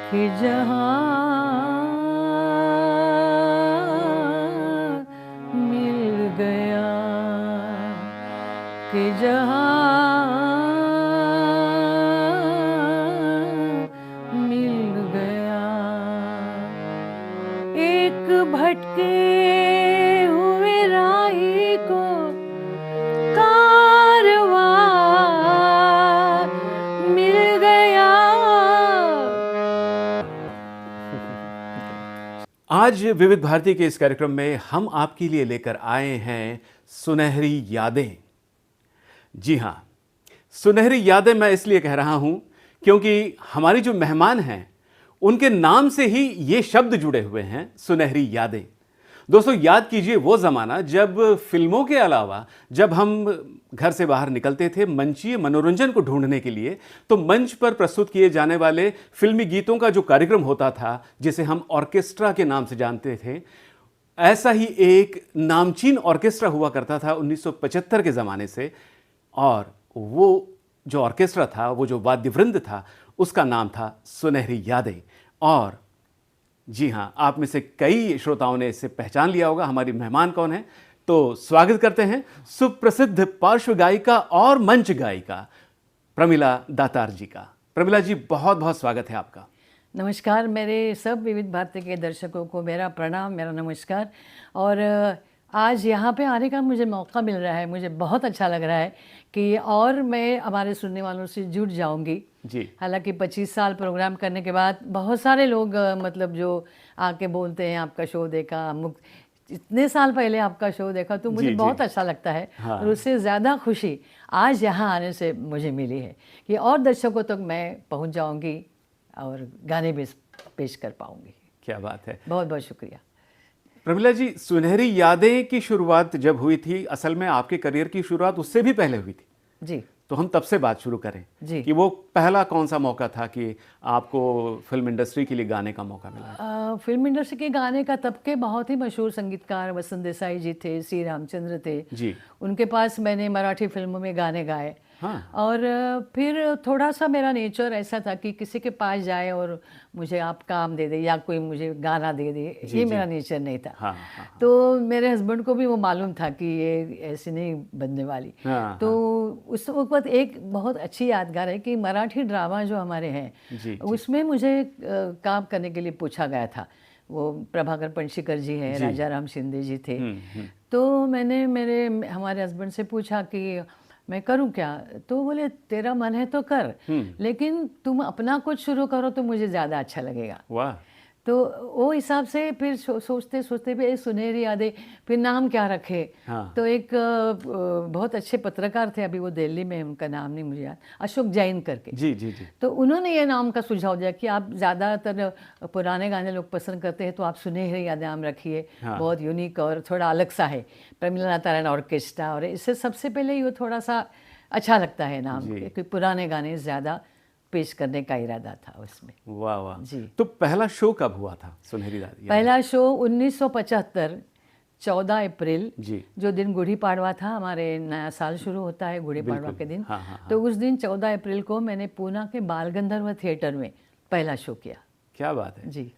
कि जहाँ मिल गया, कि जहाँ मिल गया, एक भटके हुए राही को कारवां मिल गया। आज विविध भारती के इस कार्यक्रम में हम आपके लिए लेकर आए हैं सुनहरी यादें। जी हाँ, सुनहरी यादें मैं इसलिए कह रहा हूं क्योंकि हमारी जो मेहमान हैं उनके नाम से ही ये शब्द जुड़े हुए हैं, सुनहरी यादें। दोस्तों, याद कीजिए वो ज़माना जब फिल्मों के अलावा जब हम घर से बाहर निकलते थे मंचीय मनोरंजन को ढूंढने के लिए, तो मंच पर प्रस्तुत किए जाने वाले फिल्मी गीतों का जो कार्यक्रम होता था, जिसे हम ऑर्केस्ट्रा के नाम से जानते थे, ऐसा ही एक नामचीन ऑर्केस्ट्रा हुआ करता था 1975 के ज़माने से। और वो जो ऑर्केस्ट्रा था, वो जो वाद्यवृंद था, उसका नाम था सुनहरी यादें। और जी हाँ, आप में से कई श्रोताओं ने इसे पहचान लिया होगा। हमारी मेहमान कौन है, तो स्वागत करते हैं सुप्रसिद्ध पार्श्व गायिका और मंच गायिका प्रमिला दातार जी का। प्रमिला जी, बहुत बहुत स्वागत है आपका। नमस्कार, मेरे सब विविध भारती के दर्शकों को मेरा प्रणाम, मेरा नमस्कार। और आज यहाँ पे आने का मुझे मौका मिल रहा है, मुझे बहुत अच्छा लग रहा है कि और मैं हमारे सुनने वालों से जुड़ जाऊंगी जी। हालांकि 25 साल प्रोग्राम करने के बाद बहुत सारे लोग मतलब जो आके बोलते हैं आपका शो देखा, इतने साल पहले आपका शो देखा, तो मुझे बहुत अच्छा लगता है। हाँ। और उससे ज़्यादा खुशी आज यहाँ आने से मुझे मिली है कि और दर्शकों तक मैं पहुँच जाऊँगी और गाने भी पेश कर पाऊँगी। क्या बात है, बहुत बहुत शुक्रिया। प्रमिला जी, सुनहरी यादें की शुरुआत जब हुई थी, असल में आपके करियर की शुरुआत उससे भी पहले हुई थी जी। तो हम तब से बात शुरू करें जी। कि वो पहला कौन सा मौका था कि आपको फिल्म इंडस्ट्री के लिए गाने का मौका मिला? फिल्म इंडस्ट्री के गाने का तब के बहुत ही मशहूर संगीतकार वसंत देसाई जी थे, सी रामचंद्र थे जी। उनके पास मैंने मराठी फिल्मों में गाने गाए। हाँ। और फिर थोड़ा सा मेरा नेचर ऐसा था कि किसी के पास जाए और मुझे आप काम दे दे या कोई मुझे गाना दे दे, ये मेरा नेचर नहीं था। हाँ, हाँ, हाँ। तो मेरे हस्बैंड को भी वो मालूम था कि ये ऐसे नहीं बनने वाली। हाँ, तो उस वक्त एक बहुत अच्छी यादगार है कि मराठी ड्रामा जो हमारे हैं उसमें मुझे काम करने के लिए पूछा गया था। वो प्रभाकर पणशीकर जी हैं, राजा राम शिंदे जी थे। तो मैंने हमारे हस्बैंड से पूछा कि मैं करूं क्या, तो बोले तेरा मन है तो कर, लेकिन तुम अपना कुछ शुरू करो तो मुझे ज़्यादा अच्छा लगेगा। वाह। तो वो हिसाब से फिर सोचते सोचते भी सुनहरी यादें, फिर नाम क्या रखे। हाँ। तो एक बहुत अच्छे पत्रकार थे, अभी वो दिल्ली में, उनका नाम नहीं मुझे याद, अशोक जैन करके। जी जी जी। तो उन्होंने ये नाम का सुझाव दिया कि आप ज़्यादातर पुराने गाने लोग पसंद करते हैं, तो आप सुनहरी यादें नाम रखिए। हाँ। बहुत यूनिक और थोड़ा अलग सा है, प्रमिला दातार ऑर्केस्ट्रा। और इससे सबसे पहले ये थोड़ा सा अच्छा लगता है नाम, क्योंकि पुराने गाने ज़्यादा पेश करने का इरादा था उसमें। वाह वाह जी। तो पहला शो कब हुआ था सुनहरी यादें? पहला शो 1975 14 अप्रैल जी। जो दिन गुड़ी पाड़वा था, हमारे नया साल शुरू होता है गुड़ी पाड़वा के दिन। हाँ, हाँ, हाँ। तो उस दिन 14 अप्रैल को मैंने पूना के बाल गंधर्व थिएटर में पहला शो किया। क्या बात है। जी।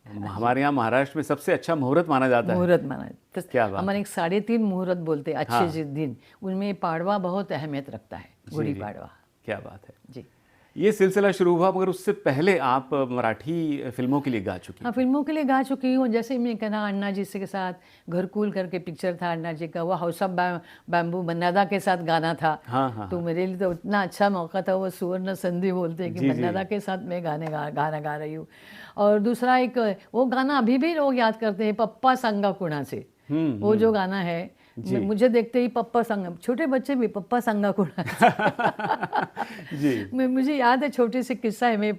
हमारे यहाँ महाराष्ट्र में सबसे अच्छा मुहूर्त माना जाता है। मुहूर्त माना तो क्या बात। हमारे 3.5 मुहूर्त बोलते हैं अच्छे। हाँ। जिस दिन उनमें पाड़वा बहुत अहमियत रखता है, गुड़ी पाड़वा। क्या बात है जी। ये सिलसिला शुरू हुआ, मगर उससे पहले आप मराठी फिल्मों के लिए गा चुकी। हाँ, फिल्मों के लिए गा चुकी हूँ। जैसे मैं कहना अन्ना जी के साथ घरकुल करके पिक्चर था अन्ना जी का, वो हाउस ऑफ बैम्बू मन्नादा के साथ गाना था। हाँ, हाँ। तो मेरे लिए तो इतना अच्छा मौका था, वो सुवर्ण संधि बोलते हैं कि मन्नादा के साथ मैं गाना गा रही हूँ। और दूसरा एक वो गाना अभी भी लोग याद करते हैं, पप्पा संगा कुणा से। वो जो गाना है, मुझे देखते ही पप्पा संगा, छोटे बच्चे भी पप्पा संगा कुणा जी। मुझे याद है छोटी सी किस्सा है, मैं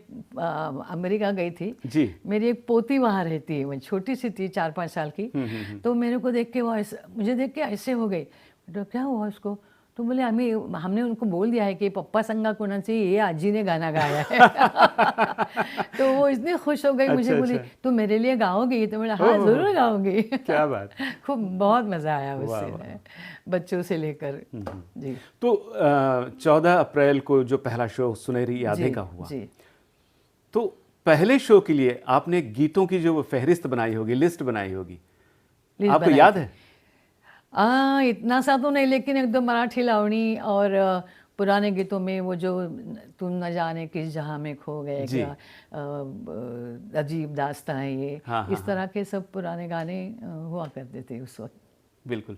अमेरिका गई थी जी। मेरी एक पोती वहाँ रहती है, वो छोटी सी थी 4-5 साल की। तो मेरे को देख के वो मुझे देख के ऐसे हो गई, तो क्या हुआ उसको, तो बोले हमने उनको बोल दिया है कि पप्पा संगा कोणाची ये आजी ने गाना गाया है। तो वो इतनी खुश हो गई, मुझे बोली तू मेरे लिए गाओगी, तो मैंने हाँ जरूर गाऊंगी। क्या बात। खूब बहुत मजा आया उससे, बच्चों से लेकर जी। तो 14 अप्रैल को जो पहला शो सुनहरी यादें का हुआ, जी। तो पहले शो के लिए आपने गीतों की जो वो फहरिस्त बनाई होगी, लिस्ट बनाई होगी, लिस्ट आपको बनाई याद थी। है? इतना सा तो नहीं, लेकिन एक दो मराठी लावणी और पुराने गीतों में वो जो तुम न जाने किस जहां में खो गए, जी। क्या अजीब दास्तां है ये, हाँ, इस तरह के सब पुराने गाने हुआ करते थे उस वक्त। बिल्कुल।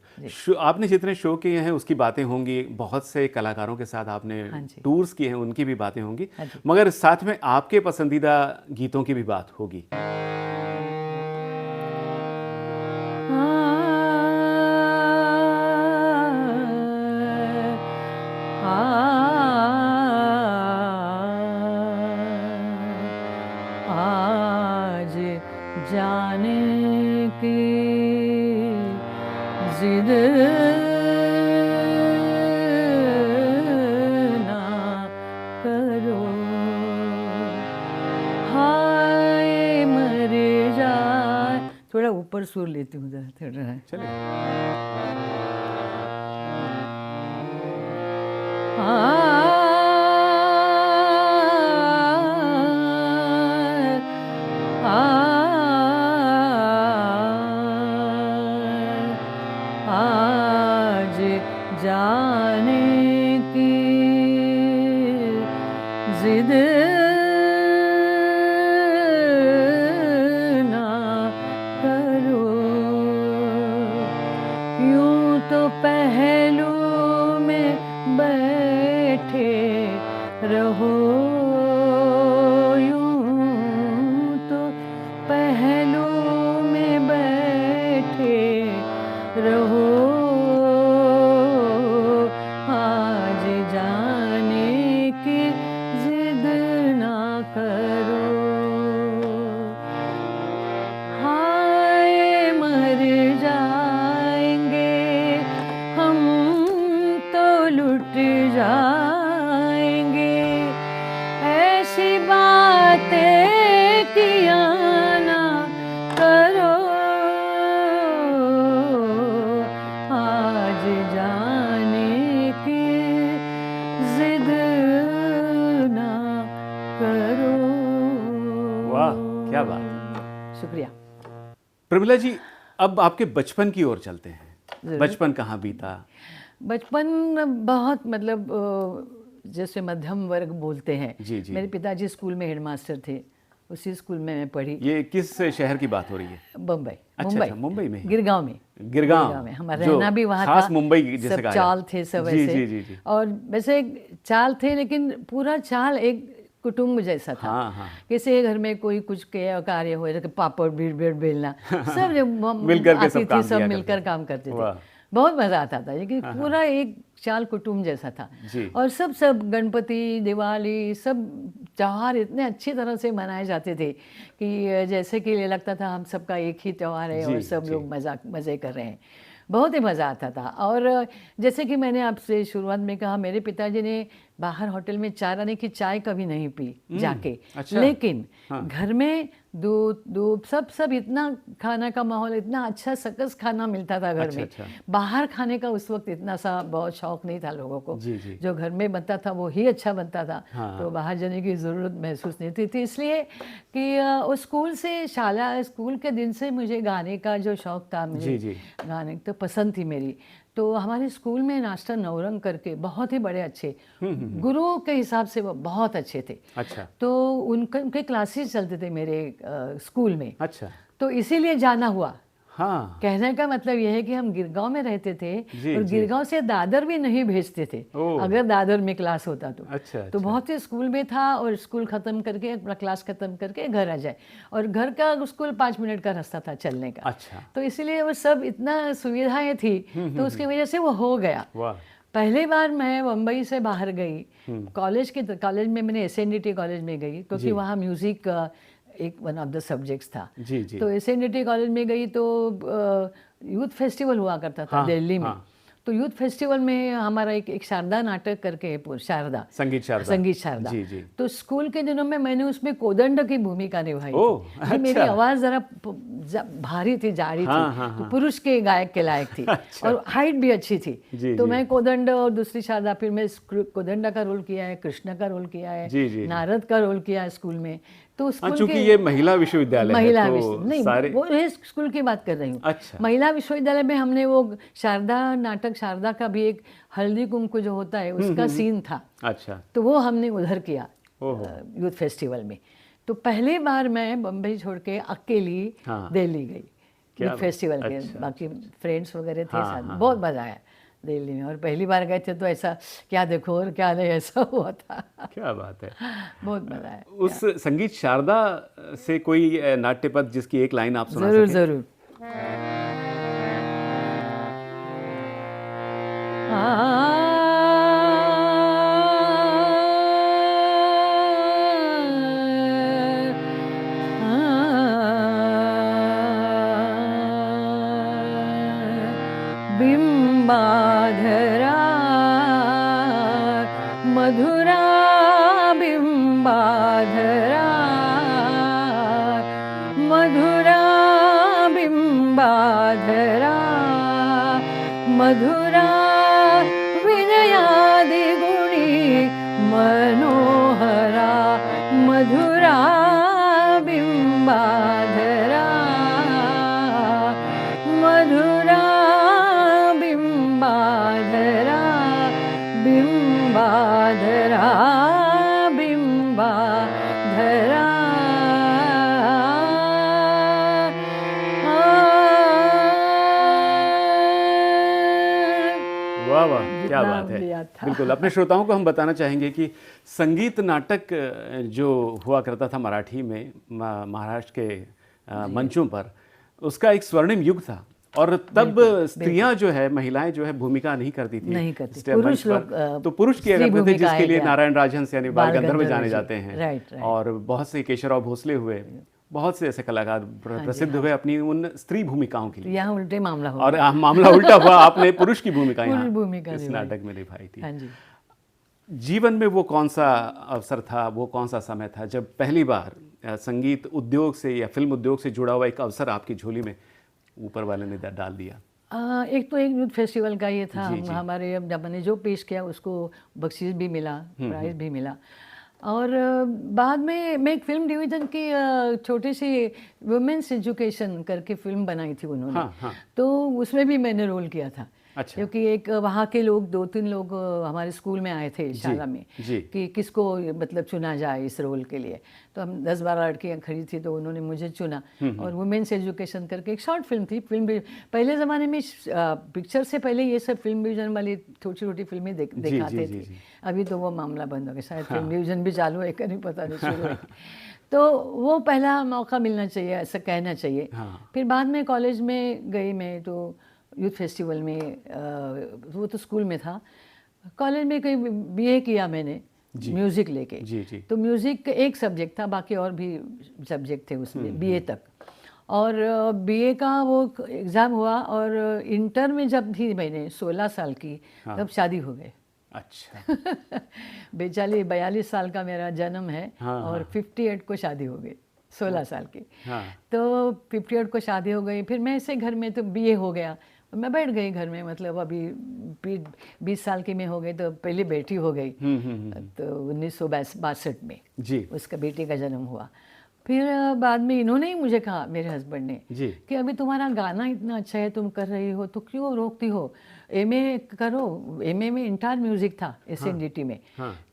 आपने जितने शो किए हैं उसकी बातें होंगी, बहुत से कलाकारों के साथ आपने हाँ जी। टूर्स किए हैं, उनकी भी बातें होंगी, हाँ जी। मगर साथ में आपके पसंदीदा गीतों की भी बात होगी। आज जाने की जिद ना करो, हाय मर जाए। थोड़ा ऊपर सुर लेती हूँ जरा, थोड़ा। चलिए। आज जाने की जिद ना करो, यूं तो पहलू में बैठे रहो, यूं तो पहलू में बैठे रहो, आज जाने की जिद ना करो, हाय मर जाएंगे हम तो लुट जाएंगे, ऐसी बातें किया ना करो, आज जाने की जिद ना करो। वाह, क्या बात है। शुक्रिया। प्रमिला जी, अब आपके बचपन की ओर चलते हैं। जरूर। बचपन कहाँ बीता? बचपन बहुत मतलब जैसे मध्यम वर्ग बोलते हैं। जी, जी। मेरे पिताजी स्कूल में हेडमास्टर थे, उसी स्कूल में मैं पढ़ी। ये किस शहर की बात हो रही है? बम्बई। अच्छा, मुंबई में? गिरगांव में। गिरगांव में हमारा रहना भी वहाँ खास था। मुंबई जैसे सब कहा चाल जाता। थे सब जी, ऐसे। जी, जी, जी। और वैसे चाल थे, लेकिन पूरा चाल एक कुटुंब जैसा था। हाँ, हाँ। किसी के घर में कोई कुछ कार्य हो, जैसे पापड़ बीड़ बेलना, सब जब मिलकर के सब आती काम थी, सब किया मिलकर करते। काम करते थे। वाह। बहुत मजा आता था, लेकिन पूरा एक चाल कुटुंब जैसा था। जी। और सब गणपति, दिवाली, सब त्योहार इतने अच्छी तरह से मनाए जाते थे कि जैसे कि लगता था हम सबका एक ही त्यौहार है जी, और सब जी। लोग मज़े कर रहे हैं। बहुत ही मज़ा आता था। और जैसे कि मैंने आपसे शुरुआत में कहा, मेरे पिताजी ने बाहर होटल में चाय आने की चाय कभी नहीं पी जाके। अच्छा। लेकिन घर में दूध सब इतना खाना का माहौल, इतना अच्छा सकस खाना मिलता था घर में। अच्छा। बाहर खाने का उस वक्त इतना सा बहुत शौक नहीं था लोगों को। जी, जी। जो घर में बनता था वो ही अच्छा बनता था। तो बाहर जाने की ज़रूरत महसूस नहीं थी। इसलिए कि उस स्कूल के दिन से मुझे गाने का जो शौक था, मुझे गाने तो पसंद थी मेरी। तो हमारे स्कूल में मास्टर नौरंग करके बहुत ही बड़े अच्छे गुरु के हिसाब से वो बहुत अच्छे थे। अच्छा। तो उनके क्लासेस चलते थे मेरे स्कूल में। अच्छा। तो इसीलिए जाना हुआ। हाँ। कहने का मतलब यह है कि हम गिरगांव में रहते थे और गिरगांव से दादर भी नहीं भेजते थे अगर दादर में क्लास होता तो। अच्छा। तो बहुत ही स्कूल में था और स्कूल खत्म करके, अपना क्लास खत्म करके घर आ जाए, और घर का स्कूल 5 मिनट का रास्ता था चलने का। अच्छा। तो इसलिए वो सब इतना सुविधाएं थी, तो उसकी वजह से वो हो गया। पहली बार मैं मुंबई से बाहर गई कॉलेज में, मैंने SNDT कॉलेज में गई, क्योंकि वहाँ म्यूज़िक एक वन ऑफ द सब्जेक्ट्स था। जी, जी। तो SNDT कॉलेज में गई तो यूथ फेस्टिवल हुआ करता था दिल्ली में। तो यूथ फेस्टिवल में हमारा एक शारदा नाटक करके, संगीत शारदा। जी, जी। तो स्कूल के दिनों में मैंने उसमें कोदंड की भूमिका निभाई थी। अच्छा। मेरी आवाज़ ज़रा भारी थी, जारी थी, तो पुरुष के गायक के लायक थी। अच्छा। और हाइट भी अच्छी थी। तो मैं कोदंड और दूसरी शारदा, फिर मैं कोदंडा का रोल किया है, कृष्ण का रोल किया है, नारद का रोल किया है स्कूल में। तो स्कूल चूंकि ये महिला विश्वविद्यालय महिला है, नहीं सारे... वो ये स्कूल की बात कर रही हूँ। अच्छा। महिला विश्वविद्यालय में हमने वो शारदा नाटक, शारदा का भी एक हल्दी कुमकुम जो होता है उसका सीन था। अच्छा। तो वो हमने उधर किया यूथ फेस्टिवल में। तो पहली बार मैं बम्बई छोड़ के अकेली दिल्ली गई यूथ फेस्टिवल के। बाकी फ्रेंड्स वगैरह थे साथ, बहुत मजा आया दिल्ली में। और पहली बार गए थे तो ऐसा क्या देखो और क्या नहीं, ऐसा हुआ था। क्या बात है, बहुत मजा आया। उस संगीत शारदा से कोई नाट्य पद जिसकी एक लाइन आप सुना जरूर सकें? जरूर। बिंबाधरा मधुरा बिंबाधरा मधुरा बिंबाधरा मधुरा विनयादि गुणी मनोहरा मधुरा बिंबाधरा मधुरा बिंबाधरा बिंबाधरा बिंबाधरा। वाह वाह, क्या बात है। बिल्कुल, अपने श्रोताओं को हम बताना चाहेंगे कि संगीत नाटक जो हुआ करता था मराठी में महाराष्ट्र के मंचों पर, उसका एक स्वर्णिम युग था। और तब स्त्रियां जो है, महिलाएं जो है भूमिका नहीं करती थी, नहीं करती, पुरुष लोग तो पुरुष किया करते थे, जिसके लिए नारायण राजहंस यानी बाल गंधर्व जाने जाते हैं। और बहुत से केशवराव भोसले हुए, बहुत से ऐसे कलाकार प्रसिद्ध हुए अपनी उन स्त्री भूमिकाओं के लिए। यहाँ उल्टे मामला हुआ, और मामला उल्टा हुआ, आपने पुरुष की भूमिका इस नाटक में निभाई थी। जीवन में वो कौन सा अवसर था, वो कौन सा समय था जब पहली बार संगीत उद्योग से या फिल्म उद्योग से जुड़ा हुआ एक अवसर आपकी झोली में ऊपर वाले ने डाल दिया? एक तो एक यूथ फेस्टिवल का ये था। हमारे जब मैंने जो पेश किया उसको बख्शीश भी मिला, प्राइज भी मिला। और बाद में मैं एक फिल्म डिवीज़न की छोटी सी वुमेन्स एजुकेशन करके फिल्म बनाई थी उन्होंने। तो उसमें भी मैंने रोल किया था। अच्छा। क्योंकि एक वहाँ के लोग 2-3 लोग हमारे स्कूल में आए थे शाला में कि किसको मतलब चुना जाए इस रोल के लिए। तो हम 10-12 लड़कियाँ खड़ी थी, तो उन्होंने मुझे चुना। और वुमेन्स एजुकेशन करके एक शॉर्ट फिल्म थी। फिल्म भी पहले ज़माने में पिक्चर से पहले ये सब फिल्म डिवीज़न वाली छोटी छोटी फिल्में दिखाते थे। अभी तो वो मामला बंद हो गया, शायद फिल्म डिवीज़न भी चालू है, नहीं पता नहीं शुरू है। तो वो पहला मौका मिलना चाहिए, ऐसा कहना चाहिए। फिर बाद में कॉलेज में गई मैं, तो यूथ फेस्टिवल में वो तो स्कूल में था। कॉलेज में कहीं बीए किया मैंने म्यूज़िक लेके। तो म्यूज़िक एक सब्जेक्ट था, बाकी और भी सब्जेक्ट थे उसमें बीए तक। और बीए का वो एग्ज़ाम हुआ, और इंटर में जब थी मैंने 16 साल की, तब शादी हो गई। अच्छा। 42 साल का मेरा जन्म है, और 58 को शादी हो गई, 16 साल की। तो 58 को शादी हो गई। फिर मैं ऐसे घर में तो बीए हो गया, मैं बैठ गई घर में। मतलब अभी 20 साल की मैं हो गई, तो पहली बेटी हो गई। तो 1962 में उसका बेटी का जन्म हुआ। फिर बाद में इन्होंने ही मुझे कहा, मेरे हस्बैंड ने, कि अभी तुम्हारा गाना इतना अच्छा है, तुम कर रही हो, तो क्यों रोकती हो, एमए करो। एमए में इंटायर म्यूजिक था एसएनडीटी में।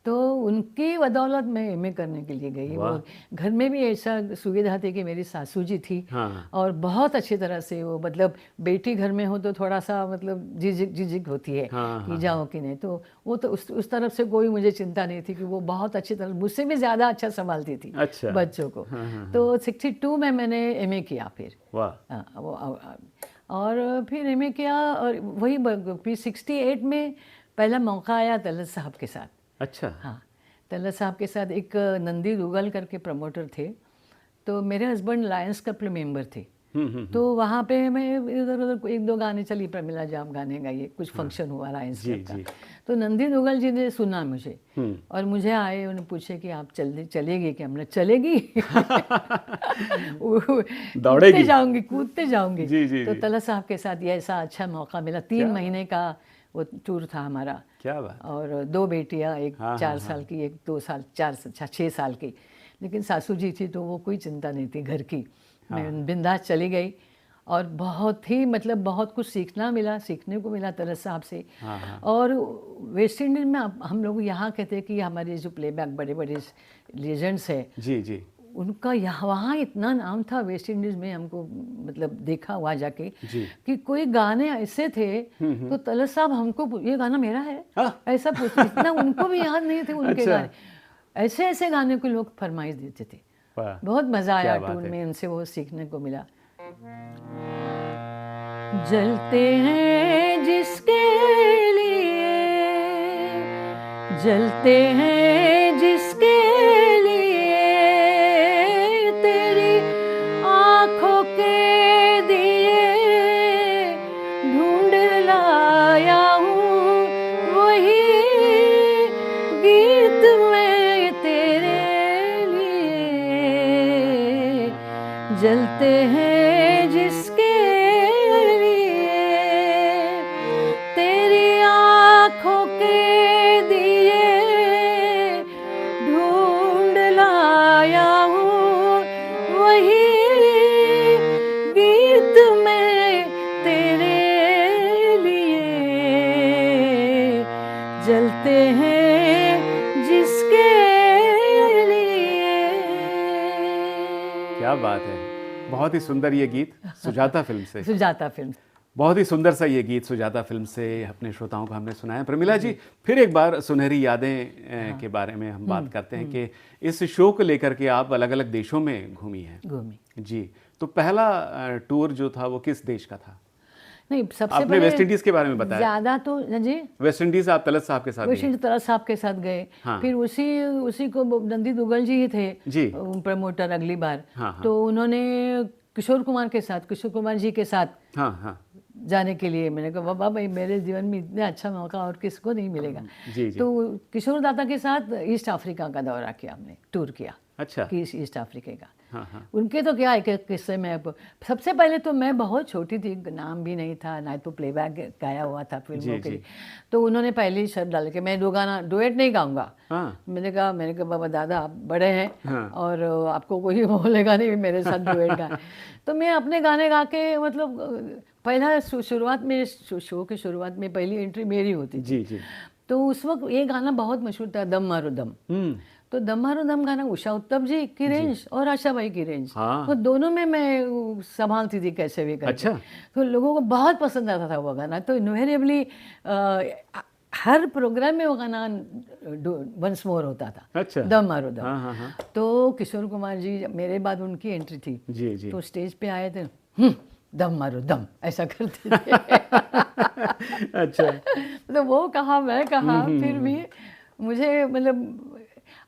तो उनकी बदौलत मैं एमए करने के लिए गई। और घर में भी ऐसा सुविधा थी कि मेरी सासू जी थी, और बहुत अच्छी तरह से वो, मतलब बेटी घर में हो तो थोड़ा सा मतलब झिझक होती है कि जाओ कि नहीं। तो वो तो उस तरफ से कोई मुझे चिंता नहीं थी, कि वो बहुत अच्छी तरह, मुझसे भी ज़्यादा अच्छा संभालती थी बच्चों को। तो 62 में मैंने एमए किया फिर। और फिर एमए किया, और वही फिर 68 में पहला मौका आया तलत साहब के साथ। अच्छा। हाँ, तलत साहब के साथ एक नंदी दुगल करके प्रमोटर थे। तो मेरे हस्बैंड लायंस क्लब के मेंबर थे। तो वहाँ पे मैं इधर उधर 1-2 गाने चली, प्रमिला जाम गाने गाइए, कुछ फंक्शन हुआ लायंस क्लब का। तो नंदी दुगल जी ने सुना मुझे, और मुझे आए, उन्हें पूछे कि आप चलेगी क्या? हमने चलेगी। दौड़ेगी, कूदते जाऊंगी। तो तलत साहब के साथ ये ऐसा अच्छा मौका मिला। 3 महीने का वो टूर था हमारा। क्या बात। और 2 बेटियां, एक 4 साल की, एक 2 साल, 6 साल की। लेकिन सासू जी थी तो वो कोई चिंता नहीं थी घर की। मैं बिंदास चली गई और बहुत ही मतलब बहुत कुछ सीखने को मिला तरस साहब से। और वेस्ट इंडीज में हम लोग यहाँ कहते हैं कि हमारे जो प्लेबैक बड़े बड़े लेजेंड्स हैं जी जी, उनका यहाँ वहाँ इतना नाम था वेस्ट इंडीज़ में, हमको मतलब देखा वहाँ जाके कि कोई गाने ऐसे थे तो तलत साहब हमको ये गाना मेरा है ऐसा पूछते, इतना उनको भी याद नहीं थे उनके अच्छा। गाने, ऐसे ऐसे गाने को लोग फरमाइश देते थे। बहुत मज़ा आया टूर में, उनसे वो सीखने को मिला। जलते हैं जिसके लिए, जलते हैं जिसके लिए, तेरी आँखों के दिए ढूंढ लाया हूँ, वही गीत मैं तेरे लिए। जलते हैं जिसके लिए, तेरी आँखों के दिए ढूंढ लाया हूँ, वही गीत मैं तेरे लिए। जलते हैं जिसके लिए। क्या बात है, बहुत ही सुंदर ये गीत सुजाता फिल्म से। सुजाता फिल्म, बहुत ही सुंदर सा ये गीत सुजाता फिल्म से अपने श्रोताओं को हमने सुनाया। प्रमिला जी, फिर एक बार सुनहरी यादें के बारे में हम बात करते हैं कि इस शो को लेकर के आप अलग अलग देशों में घूमी हैं। जी, तो पहला टूर जो था वो किस देश का था? नहीं, सबसे आपने वेस्ट इंडीज के बारे में बताया। ज्यादा तो जी वेस्ट इंडीज आप तलत साहब के साथ, वेस्ट इंडीज तलत साहब के साथ गए। फिर उसी को नंदी दुग्गल जी ही थे जी प्रमोटर अगली बार। तो उन्होंने किशोर कुमार जी के साथ जाने के लिए, मैंने कहा बाबा भाई मेरे जीवन में इतना अच्छा मौका और किसको नहीं मिलेगा। तो किशोर दादा के साथ ईस्ट अफ्रीका का दौरा किया हमने, टूर किया। अच्छा, कि ईस्ट अफ्रीका का। उनके तो क्या एक किस्से में, सबसे पहले तो मैं बहुत छोटी थी, नाम भी नहीं था, ना तो प्लेबैक गाया हुआ था फिल्मों के लिए। तो उन्होंने पहले ही शर्त डाल के मैं दो गाना डुएट नहीं गाऊंगा। मैंने कहा बाबा दादा आप बड़े हैं और आपको कोई बोलेगा नहीं मेरे साथ डुएट गाए। तो मैं अपने गाने गा के, मतलब पहला शुरुआत में शो की शुरुआत में पहली एंट्री मेरी होती थी। तो उस वक्त ये गाना बहुत मशहूर था, दम मारो दम। तो दम मारो दम गाना उषा उत्तम जी की रेंज और आशा भाई की रेंज, तो दोनों में मैं संभालती थी कैसे भी करके। अच्छा। तो लोगों को बहुत पसंद आता था वो गाना। तो इनवेरिएबली हर प्रोग्राम में वो गाना वंस मोर होता था। अच्छा। दम मारो दम। तो किशोर कुमार जी मेरे बाद उनकी एंट्री थी। जी। तो स्टेज पे आए थे, दम मारो दम ऐसा करते थे। अच्छा। तो वो कहा मैं कहा, फिर भी मुझे मतलब,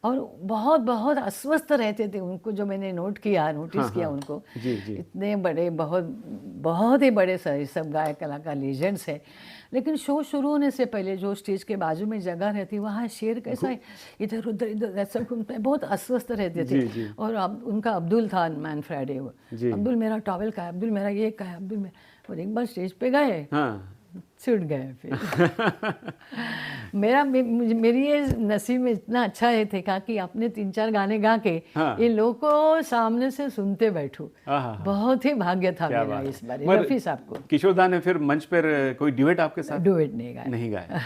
और बहुत बहुत अस्वस्थ रहते थे उनको, जो मैंने नोटिस किया उनको। इतने बड़े बहुत ही बड़े सब गायक कलाकार लेजेंड्स हैं, लेकिन शो शुरू होने से पहले जो स्टेज के बाजू में जगह रहती, वहाँ शेर कैसा इधर उधर ऐसा घूमते हैं, बहुत अस्वस्थ रहते थे। और उनका अब्दुल था, मैन फ्राइडे, अब्दुल मेरा टॉवेल का है, अब्दुल मेरा ये का है, अब्दुल मेरा। और एक बार स्टेज पे गए, छूट गए फिर। मेरी ये नसीब में इतना अच्छा है थे कि आपने 3-4 गाने गा के इन लोगों को सामने से सुनते बैठूं, बहुत ही भाग्य था मेरा इस बार। रफी साहब को किशोर दा ने फिर मंच पर कोई ड्यूएट आपके साथ? ड्यूएट नहीं गाया।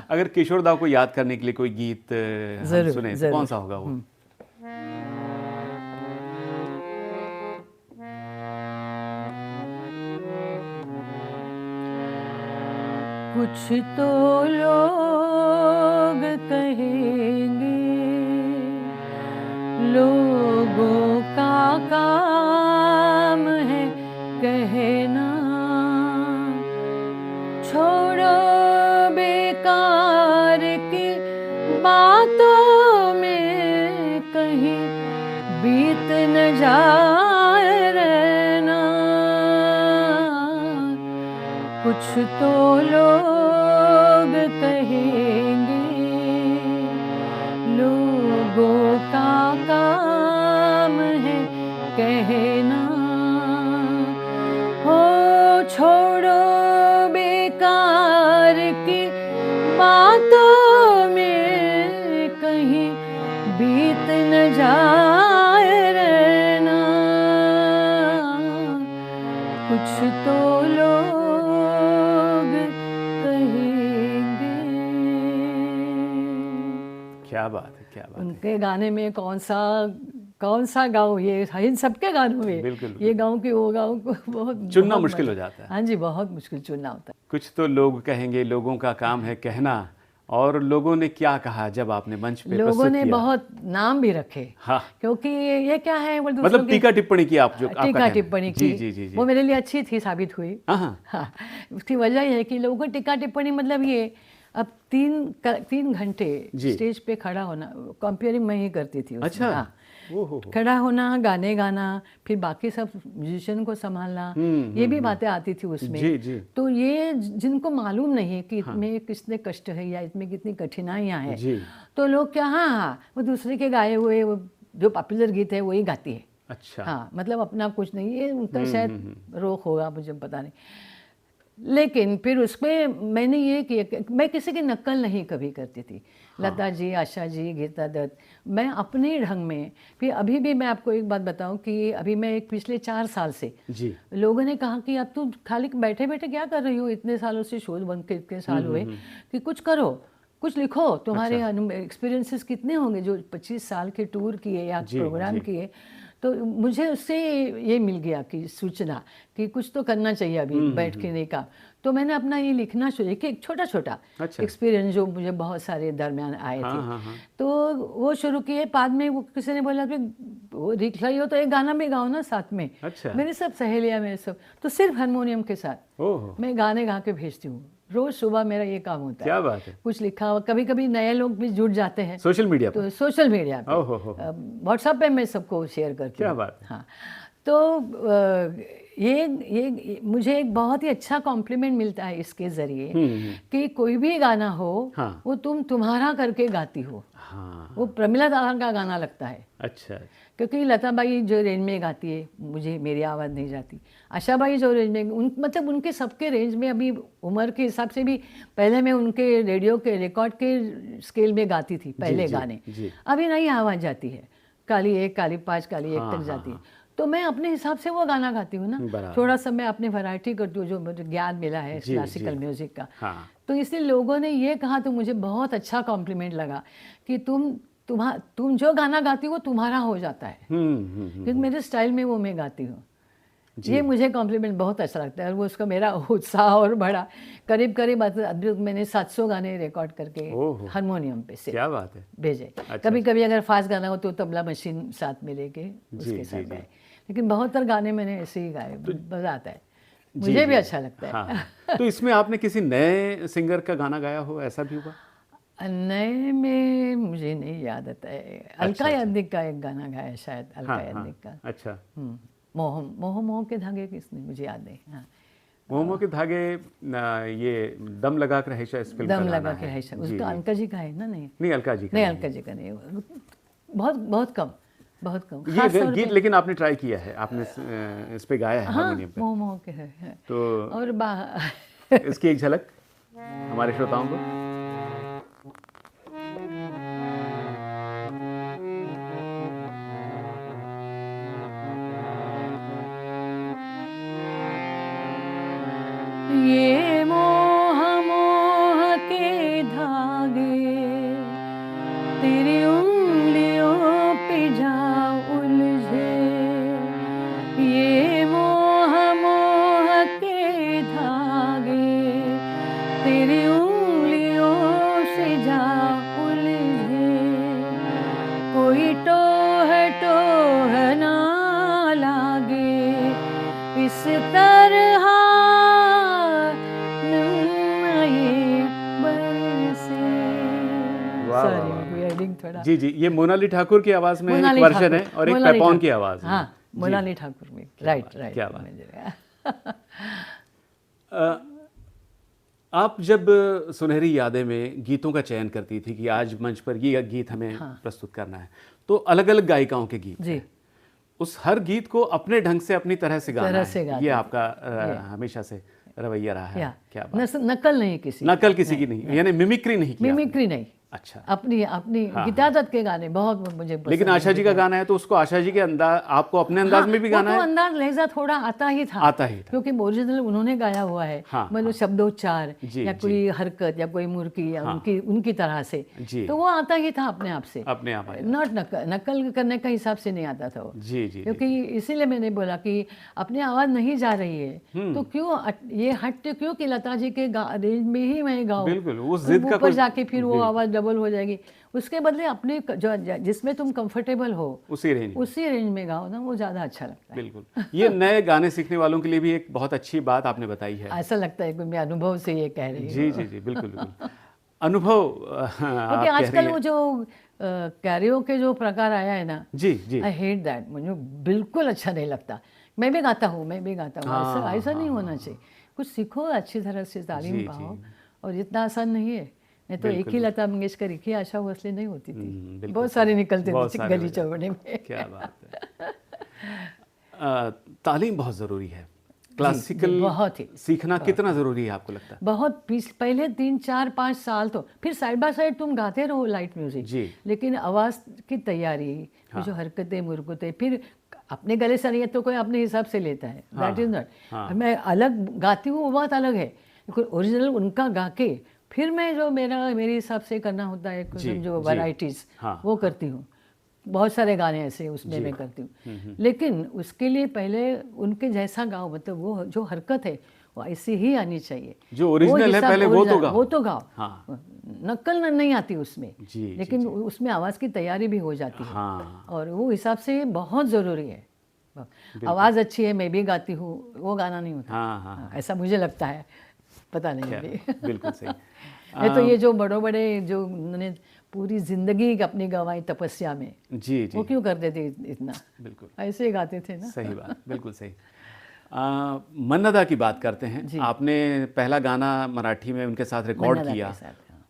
अगर किशोर दा को याद करने के लिए कोई गीत हम सुने तो कौन सा होगा वो? कुछ तो लोग कहेंगे, लोगों का काम है कहना, छोड़ो बेकार की बातों में कहीं बीत न जाए रहना। कुछ तो लोग कहेंगे, लोगों का काम है कहना, हो छोड़ो बेकार की बातों में कहीं बीत न जाए कुछ तो लोग कहेंगे। क्या बात है, क्या बात है। उनके गाने में कौन सा गाऊं, ये इन सबके गानों में बिल्कुल, ये गाऊं कि वो गाऊं को बहुत चुनना मुश्किल हो जाता है। हाँ जी, बहुत मुश्किल चुनना होता है। कुछ तो लोग कहेंगे, लोगों का काम है कहना। और लोगों ने क्या कहा जब आपने मंच पे लोगों प्रस्तुत ने किया? बहुत नाम भी रखे। हाँ, क्योंकि ये क्या है, वो दूसरों मतलब की टीका टिप्पणी की आप जो आपका टीका कहना है। टिप्पणी जी की, जी जी जी। वो मेरे लिए अच्छी थी, साबित हुई। हाँ, हाँ, उसकी वजह ये है कि लोगों को टीका टिप्पणी मतलब ये, अब 3 घंटे जी। स्टेज पे खड़ा होना, कंपेयरिंग मैं ही करती थी उसमें। अच्छा। हाँ, ओहो। खड़ा होना, गाने गाना, फिर बाकी सब म्यूजिशियन को संभालना, ये भी बातें आती थी उसमें। जी जी तो ये जिनको मालूम नहीं है कि इसमें कितने कष्ट है या इसमें कितनी कठिनाइयाँ हैं, जी। तो लोग क्या, हाँ वो दूसरे के गाए हुए वो जो पॉपुलर गीत है वही गाती है। अच्छा। हाँ, मतलब अपना कुछ नहीं, ये उनका शायद रोक होगा, मुझे पता नहीं। लेकिन फिर उसमें मैंने ये किया कि मैं किसी की नकल नहीं कभी करती थी। लता जी, आशा जी, गीता दत्त, मैं अपने ढंग में। फिर अभी भी मैं आपको एक बात बताऊं कि अभी मैं पिछले 4 साल से जी। लोगों ने कहा कि अब तुम खाली बैठे बैठे क्या कर रही हो, इतने सालों से शोध बंद के इतने साल हुए, कि कुछ करो, कुछ लिखो, तुम्हारे एक्सपीरियंसेस कितने होंगे जो 25 साल के टूर किए या प्रोग्राम किए। तो मुझे उससे ये मिल गया कि सूचना कि कुछ तो करना चाहिए अभी बैठ के नहीं काम। तो मैंने अपना ये लिखना शुरू किया, एक छोटा छोटा एक्सपीरियंस जो मुझे बहुत सारे दरमियान आए थे। तो वो शुरू किए। बाद में वो किसी ने बोला कि वो लिख रही हो तो एक गाना भी गाओ ना साथ में। अच्छा। मेरे सब सहेलियाँ, मेरे सब, तो सिर्फ हारमोनियम के साथ मैं गाने गा के भेजती हूँ। रोज सुबह मेरा ये काम होता है। क्या बात है। कुछ लिखा हुआ, कभी कभी नए लोग भी जुड़ जाते हैं सोशल मीडिया तो सोशल मीडिया पे, व्हाट्सएप पे मैं सबको शेयर करती हूँ। क्या बात है। हाँ, तो ये मुझे एक बहुत ही अच्छा कॉम्प्लीमेंट मिलता है इसके जरिए कि कोई भी गाना हो वो तुम्हारा करके गाती हो। हाँ। वो प्रमिला दास का गाना लगता है। अच्छा। क्योंकि लताबाई जो रेंज में गाती है, मुझे मेरी आवाज़ नहीं जाती। आशाबाई जो रेंज में, मतलब उनके सबके रेंज में, अभी उम्र के हिसाब से भी पहले मैं उनके रेडियो के रिकॉर्ड के स्केल में गाती थी पहले गाने। अभी नहीं आवाज़ जाती है, काली 1, काली 5, काली 1 तक जाती है। तो मैं अपने हिसाब से वो गाना गाती हूँ ना, थोड़ा सा मैं अपने वैरायटी करती हूँ जो मुझे ज्ञान मिला है क्लासिकल म्यूजिक का। तो इसलिए लोगों ने ये कहा तो मुझे बहुत अच्छा कॉम्प्लीमेंट लगा कि तुम जो गाना गाती हो वो तुम्हारा हो जाता है, क्योंकि मेरे स्टाइल में वो मैं गाती हूँ। ये मुझे कॉम्प्लीमेंट बहुत अच्छा लगता है। और वो उसका मेरा उत्साह और बढ़ा। करीब करीब मैंने 700 गाने रिकॉर्ड करके हारमोनियम पे से, क्या बात है, भेजे। कभी कभी अगर फास्ट गाना हो तो तबला मशीन साथ में लेके उसके साथ गाए। लेकिन बहुत सारे गाने मैंने ऐसे ही गाए, मजा आता है, मुझे भी अच्छा लगता है। तो इसमें आपने किसी नए सिंगर का गाना गाया हो, ऐसा भी हुआ? नए में मुझे नहीं याद आता है। अलका याग्निक का एक गाना गाया शायद, अलका याग्निक का। अच्छा। मोह के धागे किसने, मुझे याद नहीं। हाँ, मोह के धागे, ये दम लगा के रहे इस फिल्म का दम गाना लगा के रहे, उसका अलका जी का है ना? नहीं, अलका जी का नहीं, अलका जी का नहीं, बहुत कम। ये गीत लेकिन आपने ट्राई किया है, आपने इस पे गाया है हारमोनियम पे। मोह के है तो और इसकी एक झलक हमारे श्रोताओं को। ये मोह के धागे तेरी उंगलियों पे जा उलझे। ये मोह के धागे तेरी उंगलियों से जा उलझे। कोई टोह ना लागे इस तरह जी जी, ये मोनाली ठाकुर की आवाज में एक वर्जन है और एक पेपॉन की आवाज है। हाँ, मोनाली ठाकुर में, राइट। क्या बात। आप जब सुनहरी यादें में गीतों का चयन करती थी कि आज मंच पर ये गीत हमें प्रस्तुत करना है, तो अलग अलग गायिकाओं के गीत जी, उस हर गीत को अपने ढंग से अपनी तरह से गाना है, ये आपका हमेशा से रवैया रहा है। क्या बात। नकल नहीं, किसी की नहीं, यानी मिमिक्री नहीं की। मिमिक्री नहीं, अच्छा, अपनी अपनी गीता दत्त के गाने बहुत मुझे पसंद लेकिन आशा जी का गाना है तो उसको आशा जी के अंदाज, आपको अपने अंदाज में भी गाना वो तो है? अंदाज लहजा थोड़ा आता ही था, क्योंकि ओरिजिनल उन्होंने गाया हुआ है। मतलब शब्दोच्चार या कोई हरकत या कोई मुर्की या उनकी तरह से, तो वो आता ही था अपने आप से, अपने आप। नॉट नकल करने का हिसाब से नहीं आता था वो। जी जी। क्योंकि इसीलिए मैंने बोला कि अपनी आवाज नहीं जा रही है तो क्यों ये हट क्यों कि लता जी के रेंज में ही मैं गाऊं, बिल्कुल, उस जिद का ऊपर जाके फिर वो आवाज डबल हो जाएगी। उसके बदले अपने जो जिसमें तुम कंफर्टेबल हो उसी रेंज में गाओ ना, वो ज़्यादा अच्छा लगता है। बिल्कुल, ये नए गाने सीखने वालों के लिए भी एक बहुत अच्छी बात आपने बताई है। ऐसा लगता है कि मैं अनुभव से ये कह रही हूँ। जी जी जी, बिल्कुल बिल्कुल अनुभव। क्योंकि आजकल वो जो कैरियोके जो प्रकार आया है ना, जी जी, आई हेट दैट, मुझे बिल्कुल अच्छा नहीं लगता। मैं भी गाता हूँ ऐसा नहीं होना चाहिए। कुछ सीखो, अच्छी तरह से तालीम पाओ, और इतना आसान नहीं है। नहीं तो एक ही लता मंगेशकर, एक ही आशा भोसले नहीं होती थी, बहुत सारे निकलते थे गली चौबड़े में। क्या बात है। तालीम बहुत ज़रूरी है। क्लासिकल बहुत ही सीखना कितना ज़रूरी है आपको लगता है? बहुत। पहले 3-4-5 साल तो फिर साइड बाय साइड तुम गाते रहो लाइट म्यूजिक, लेकिन आवाज़ की तैयारी, जो हरकतें मुरकतें, फिर अपने गले से नहीं है तो कोई अपने हिसाब से लेता है, दैट इज नॉट। मैं अलग गाती हूँ वो बात अलग है, ओरिजिनल उनका गा के फिर मैं जो मेरे हिसाब से करना होता है जो वैराइटीज़ वो करती हूँ। बहुत सारे गाने ऐसे उसमें मैं करती हूँ, लेकिन उसके लिए पहले उनके जैसा गाओ, मतलब वो जो हरकत है वो ऐसी ही आनी चाहिए, जो ओरिजिनल है पहले वो तो गाओ। नकल नहीं आती उसमें, लेकिन उसमें आवाज़ की तैयारी भी हो जाती है, और वो हिसाब से बहुत ज़रूरी है। आवाज़ अच्छी है, मैं भी गाती हूँ, वो गाना नहीं होता। ऐसा मुझे लगता है, पता नहीं। बिल्कुल सही। नहीं तो ये जो बड़े जो उन्होंने पूरी जिंदगी अपनी गंवाई तपस्या में, जी जी, वो क्यों करते थे इतना? बिल्कुल ऐसे ही गाते थे ना। सही बात, बिल्कुल सही। मन्ना दा की बात करते हैं। आपने पहला गाना मराठी में उनके साथ रिकॉर्ड किया,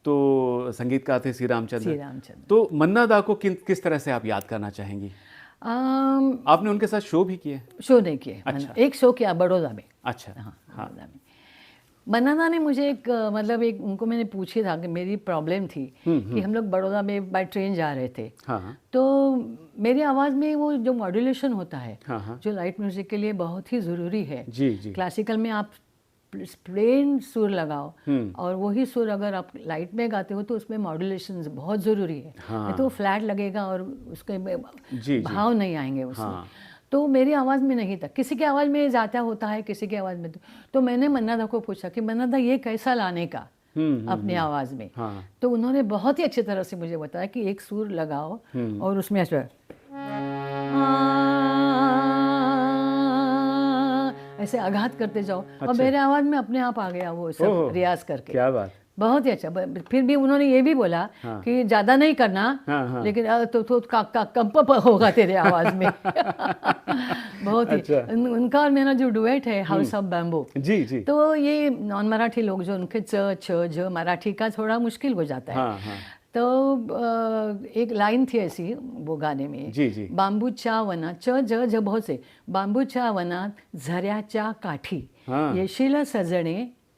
तो संगीतकार थे श्री रामचंद्र। तो मन्ना दा को किस तरह से आप याद करना चाहेंगी? आपने उनके साथ शो भी किए? शो नहीं किए। अच्छा। एक शो किया बड़ौदा में। अच्छा। हाँ, बड़ौदा में। मन्ना दा ने मुझे एक उनको मैंने पूछी था कि मेरी प्रॉब्लम थी कि हम लोग बड़ौदा में बाय ट्रेन जा रहे थे। तो मेरी आवाज़ में वो जो मॉड्यूलेशन होता है, जो लाइट म्यूजिक के लिए बहुत ही ज़रूरी है। क्लासिकल में आप प्लेन सुर लगाओ, और वही सुर अगर आप लाइट में गाते हो तो उसमें मॉड्यूलेशन बहुत ज़रूरी है। नहीं तो फ्लैट लगेगा और उसके भाव नहीं आएंगे उसमें। तो मेरी आवाज़ में नहीं था, किसी की आवाज़ में ज़्यादा होता है, किसी की आवाज़ में तो मैंने मन्ना दा को पूछा कि मन्ना दा ये कैसा लाने का अपनी आवाज़ में। तो उन्होंने बहुत ही अच्छी तरह से मुझे बताया कि एक सुर लगाओ और उसमें ऐसे आघात करते जाओ। अच्छा। और मेरे आवाज़ में अपने आप आ गया वो सब रियाज करके। क्या बात, बहुत ही अच्छा। फिर भी उन्होंने ये भी बोला कि ज़्यादा नहीं करना, लेकिन तो कंप होगा तेरे आवाज़ में। बहुत ही अच्छा। उनका और मेरा जो डुएट है हाउस ऑफ बैम्बू, जी जी, तो ये नॉन मराठी लोग जो उनके च मराठी का थोड़ा मुश्किल हो जाता है। तो एक लाइन थी ऐसी वो गाने में, जी। बांबूच्या वनात च बहुत से, बांबूच्या वनात झऱ्याच्या काठी येशील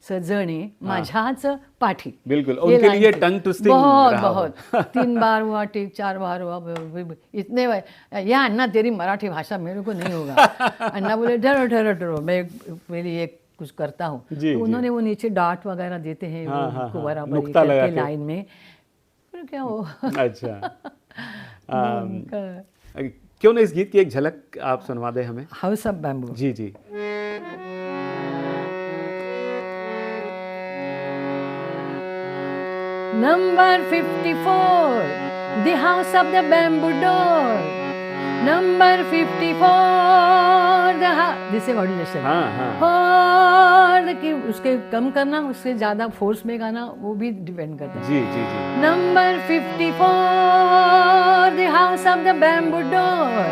सजणे माझ्याच पाठी। बिल्कुल, उनके लिए टंग ट्विस्टिंग बहुत 3 बार हुआ, टेक 4 बार हुआ, इतने या अन्ना तेरी मराठी भाषा मेरे को नहीं होगा। अन्ना बोले ठहरो मैं मेरी एक कुछ करता हूँ। तो उन्होंने वो नीचे डाट वगैरह देते हैं वो बराबर करके लाइन में, फिर क्या हो। अच्छा। क्यों नहीं इस गीत की एक झलक आप सुनवा दें हमें? House of bamboo. जी जी। Number 54, the house of the bamboo door. Number 54, the house. This is modulation. और कि उसके कम करना, उससे ज़्यादा फोर्स में गाना, वो भी डिपेंड करता है। जी जी जी। Number 54, the house of the bamboo door.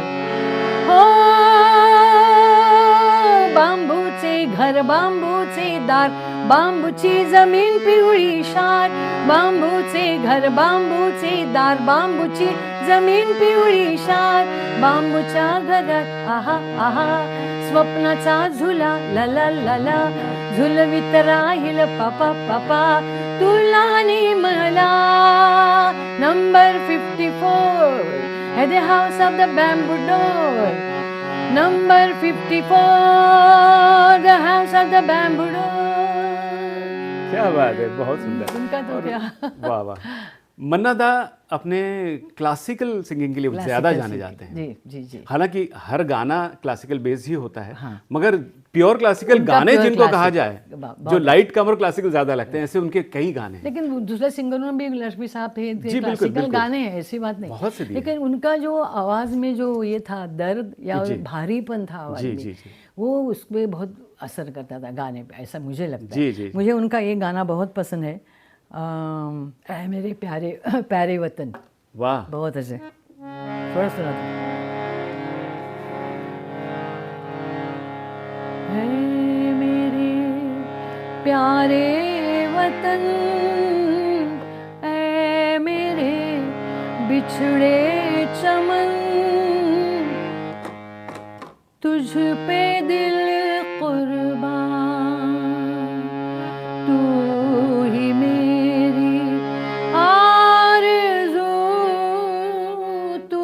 बांबूचे घर, बांबूचे दार, बांबूची जमीन पिवळी शार, बांबूचे घर, बांबूचे दार, बांबूची जमीन पिवळी शार, बांबूच्या घरात आहा आहा स्वप्नाचा झुला ला ला ला ला, झुलवीत राहील पापा पापा, तुलानी मला number 54 at the house of the bamboo door. Number 54 the house of the bamboo door. क्या बात है, बहुत सुंदर। उनका तो क्या वाह वाह। मन्ना दा अपने क्लासिकल सिंगिंग के लिए ज़्यादा जाने जाते हैं। जी जी जी। हालांकि हर गाना क्लासिकल बेस ही होता है, हाँ। मगर प्योर क्लासिकल गाने जिनको कहा जाए, जो लाइट कम और क्लासिकल ज़्यादा लगते हैं, ऐसे उनके कई गाने हैं। लेकिन दूसरे सिंगरों में भी लक्ष्मी साहब थे, क्लासिकल गाने हैं, ऐसी बात नहीं, बहुत से। लेकिन उनका जो आवाज़ में जो ये था दर्द या भारीपन था आवाज़ में, वो उसमें बहुत असर करता था गाने पे, ऐसा मुझे लगता है। मुझे उनका एक गाना बहुत पसंद है, ऐ मेरे प्यारे प्यारे वतन। वाह, बहुत अच्छे, थोड़ा सुना था। ऐ मेरे प्यारे वतन, ऐ मेरे बिछड़े चमन, तुझ पे दिल कुर्बान, तू ही मेरी आरज़ू, तू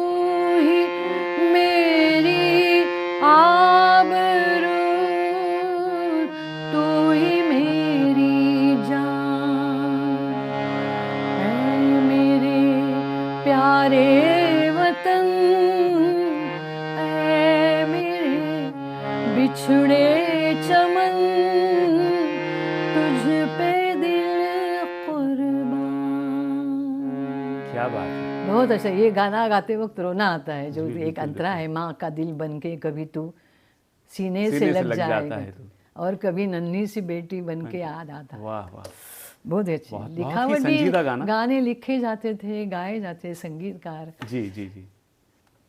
ही मेरी आबरू, तू ही मेरी जान, ऐ मेरे प्यारे वतन, ऐ मेरे बिछड़े चमन, तुझ पे दिल कुर्बान। क्या बात है, बहुत अच्छा। ये गाना गाते वक्त रोना आता है, जो एक अंतरा है, माँ का दिल बन के कभी तू सीने से लग जाए, और कभी नन्ही सी बेटी बन के याद आता। वाह वाह, बहुत अच्छे लिखावट भी, गाने लिखे जाते थे, गाए जाते, संगीतकार। जी जी जी।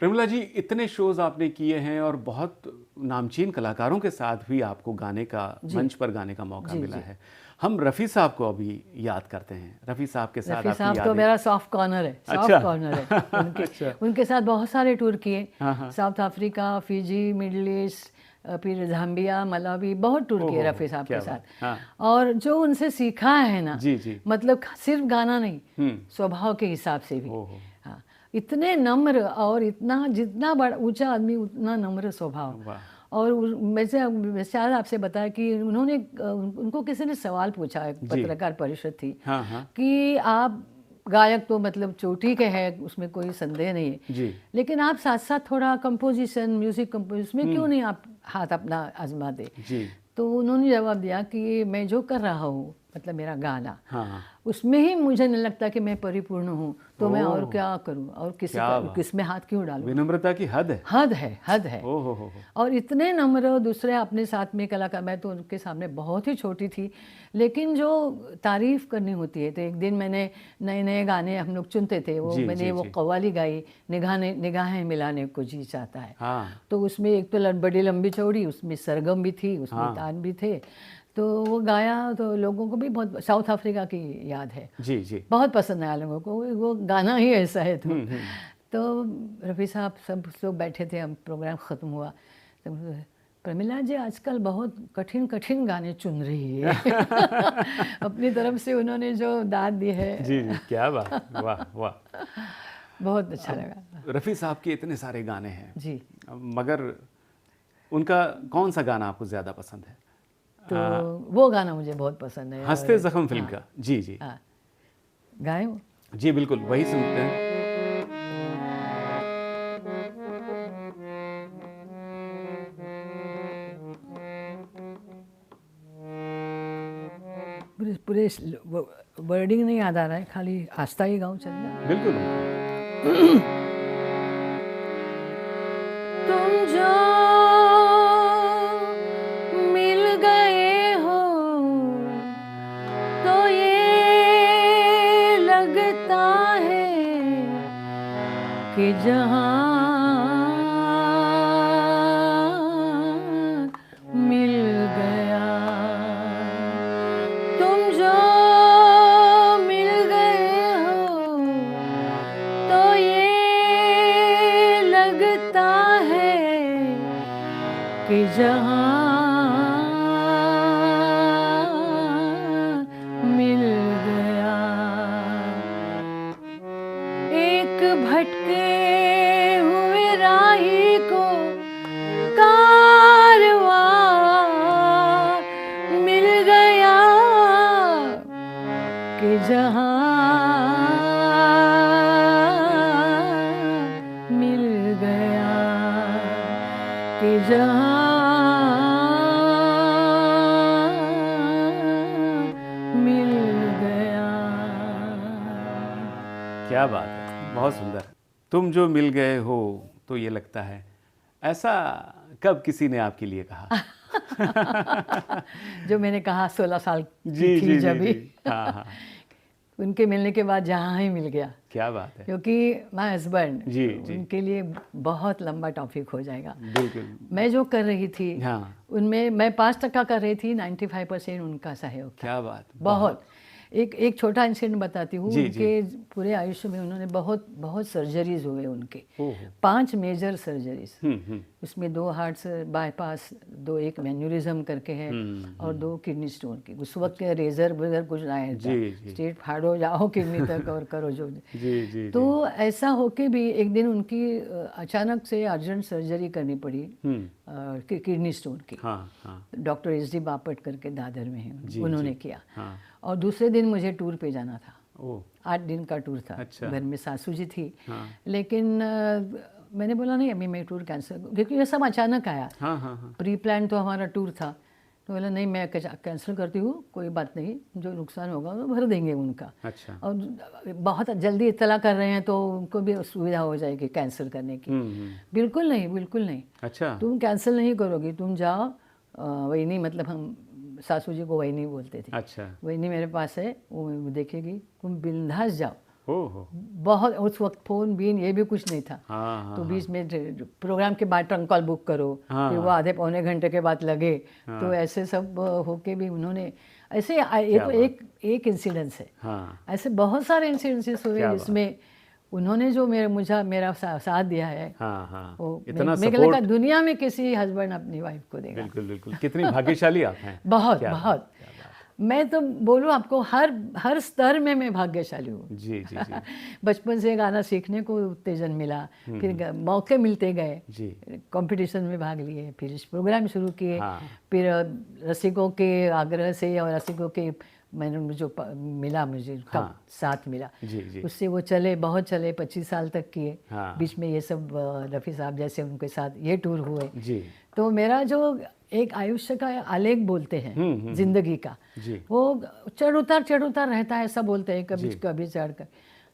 प्रेमिला जी, इतने शोज आपने किए हैं और बहुत नामचीन कलाकारों के साथ भी आपको गाने का, मंच पर गाने का मौका मिला है। हम रफ़ी साहब को अभी याद करते हैं। रफ़ी साहब के साथ रफ़ी साहब तो मेरा सॉफ्ट कॉर्नर है, सॉफ्ट कॉर्नर है। उनके साथ बहुत सारे टूर किए, south Africa, Fiji, middle east, फिर जाम्बिया, मलावी, बहुत टूर किए रफ़ी साहब के साथ। और जो उनसे सीखा है ना, मतलब सिर्फ गाना नहीं, स्वभाव के हिसाब से भी। हाँ, इतने नम्र, और इतना जितना बड़ा ऊंचा आदमी उतना नम्र स्वभाव। और वैसे आज आपसे बताया कि उन्होंने, उनको किसी ने सवाल पूछा, पत्रकार परिषद थी, कि आप गायक तो मतलब चोटी के हैं, उसमें कोई संदेह नहीं है, जी। लेकिन आप साथ साथ थोड़ा कंपोजिशन, म्यूजिक कंपोजिशन में क्यों नहीं आप हाथ अपना आजमा दे? तो उन्होंने जवाब दिया कि मैं जो कर रहा हूँ, मतलब मेरा गाना, उसमें ही मुझे नहीं लगता कि मैं परिपूर्ण हूँ, तो मैं और क्या करूँ, और किसमें हाथ क्यों डालूं? विनम्रता की हद है, हद है। और इतने नम्र, दूसरे अपने साथ में कलाकार, मैं तो उनके सामने बहुत ही छोटी थी, लेकिन जो तारीफ करनी होती है, तो एक दिन मैंने नए गाने हम लोग चुनते थे, वो मैंने वो कव्वाली गाई, निगाहें मिलाने को जी चाहता है। तो उसमें एक तो बड़ी लंबी चौड़ी, उसमें सरगम भी थी, उसमें तान भी थे, तो वो गाया, तो लोगों को भी बहुत, साउथ अफ्रीका की याद है, जी, बहुत पसंद आया लोगों को, वो गाना ही ऐसा है। तो रफ़ी साहब सब लोग बैठे थे, हम प्रोग्राम ख़त्म हुआ, तो प्रमिला जी आजकल बहुत कठिन गाने चुन रही है। अपनी तरफ से उन्होंने जो दाद दी है। जी, क्या बात, वाह वाह, बहुत अच्छा लगा। रफ़ी साहब के इतने सारे गाने हैं जी, मगर उनका कौन सा गाना आपको ज़्यादा पसंद है? तो वो गाना मुझे बहुत पसंद है, हंसते जख्म फिल्म का। जी जी, गाए वो? जी बिल्कुल, वही सुनते हैं। पूरे वर्डिंग नहीं याद आ रहा है, खाली आस्था ही गाऊं, चलना? बिल्कुल। तुम जो मिल गए हो तो ये लगता है कि जहां मिल गया, तुम जो मिल गए हो तो ये लगता है कि जहां मिल गया। क्या बात है, बहुत सुंदर। तुम जो मिल गए हो तो ये लगता है, ऐसा कब किसी ने आपके लिए कहा? जो मैंने कहा 16 साल जी की जी थी जी जब ही। जी, हाँ हाँ, उनके मिलने के बाद जहाँ ही मिल गया, क्या बात है। क्योंकि माय हस्बैंड, जी जी, उनके लिए बहुत लंबा टॉपिक हो जाएगा। बिल्कुल। मैं जो कर रही थी हाँ, उनमें मैं 5% कर रही थी, 95% उनका सहयोग था। क्या बात, बहुत। एक छोटा इंसिडेंट बताती हूँ। जी, जी। उनके पूरे आयुष्य में उन्होंने बहुत बहुत सर्जरीज हुए उनके, ओहो, 5 मेजर सर्जरीज। हम्म, उसमें 2 हार्ट बाईपास, 2 एक मैन्यूरिज्म करके है, और 2 किडनी स्टोन की। उस वक्त के रेजर वेजर कुछ नहीं था, जी जी स्ट्रेट फाड़ो जाओ किडनी तक और करो जो। जी जी तो ऐसा होके भी एक दिन उनकी अचानक से अर्जेंट सर्जरी करनी पड़ी, किडनी स्टोन की। हाँ हाँ, डॉक्टर SD बापट करके दादर में हैं, जी, उन्होंने जी, किया। हाँ, और दूसरे दिन मुझे टूर पे जाना था। ओ, 8 दिन का टूर था। अच्छा। घर में सासू जी थी, हाँ लेकिन मैंने बोला नहीं, अभी मैं टूर कैंसिल, क्योंकि ये सब अचानक आया। हाँ हाँ हाँ, प्री प्लान तो हमारा टूर था। तो बोला नहीं, मैं कैंसिल करती हूँ, कोई बात नहीं, जो नुकसान होगा वो भर देंगे उनका। अच्छा, और बहुत जल्दी इत्तला कर रहे हैं तो उनको भी सुविधा हो जाएगी कैंसिल करने की। बिल्कुल नहीं, बिल्कुल नहीं, अच्छा, तुम कैंसिल नहीं करोगी, तुम जाओ। वही नहीं, मतलब हम सासू जी को वही नहीं बोलते थे। अच्छा, वही नहीं मेरे पास है, वो देखेगी, तुम बिंदास जाओ। ओहो, बहुत, उस वक्त फ़ोन बीन ये भी कुछ नहीं था। हाँ हाँ, तो बीच में प्रोग्राम के बाद ट्रंक कॉल बुक करो, हाँ, फिर वो आधे पौने घंटे के बाद लगे। तो ऐसे सब होके भी उन्होंने ऐसे, ये तो एक इंसिडेंस है। हाँ, ऐसे बहुत सारे इंसिडेंसेस हुए जिसमें उन्होंने जो मेरा साथ दिया है। हाँ हाँ, वो इतना मेरे को लगा दुनिया में किसी हस्बैंड अपनी वाइफ को देगा। बिल्कुल बिल्कुल, कितनी भाग्यशाली आप हैं। बहुत क्या बहुत, बात, क्या बात। मैं तो बोलूँ आपको, हर स्तर में मैं भाग्यशाली हूँ। जी जी जी बचपन से गाना सीखने को उत्तेजन मिला, फिर मौके मिलते गए, जी, कंपटीशन में भाग लिए, फिर इस प्रोग्राम शुरू किए। हाँ, फिर रसिकों के आग्रह से और रसिकों के मैंने जो मिला, मुझे कब साथ मिला, जी जी, उससे वो चले, बहुत चले, 25 साल तक किए। हाँ, बीच में ये सब रफ़ी साहब जैसे उनके साथ ये टूर हुए। जी तो मेरा जो एक आयुष्य का आलेख बोलते हैं जिंदगी का, जी, वो चढ़ उतार रहता है, ऐसा बोलते हैं, कभी कभी चढ़ कर।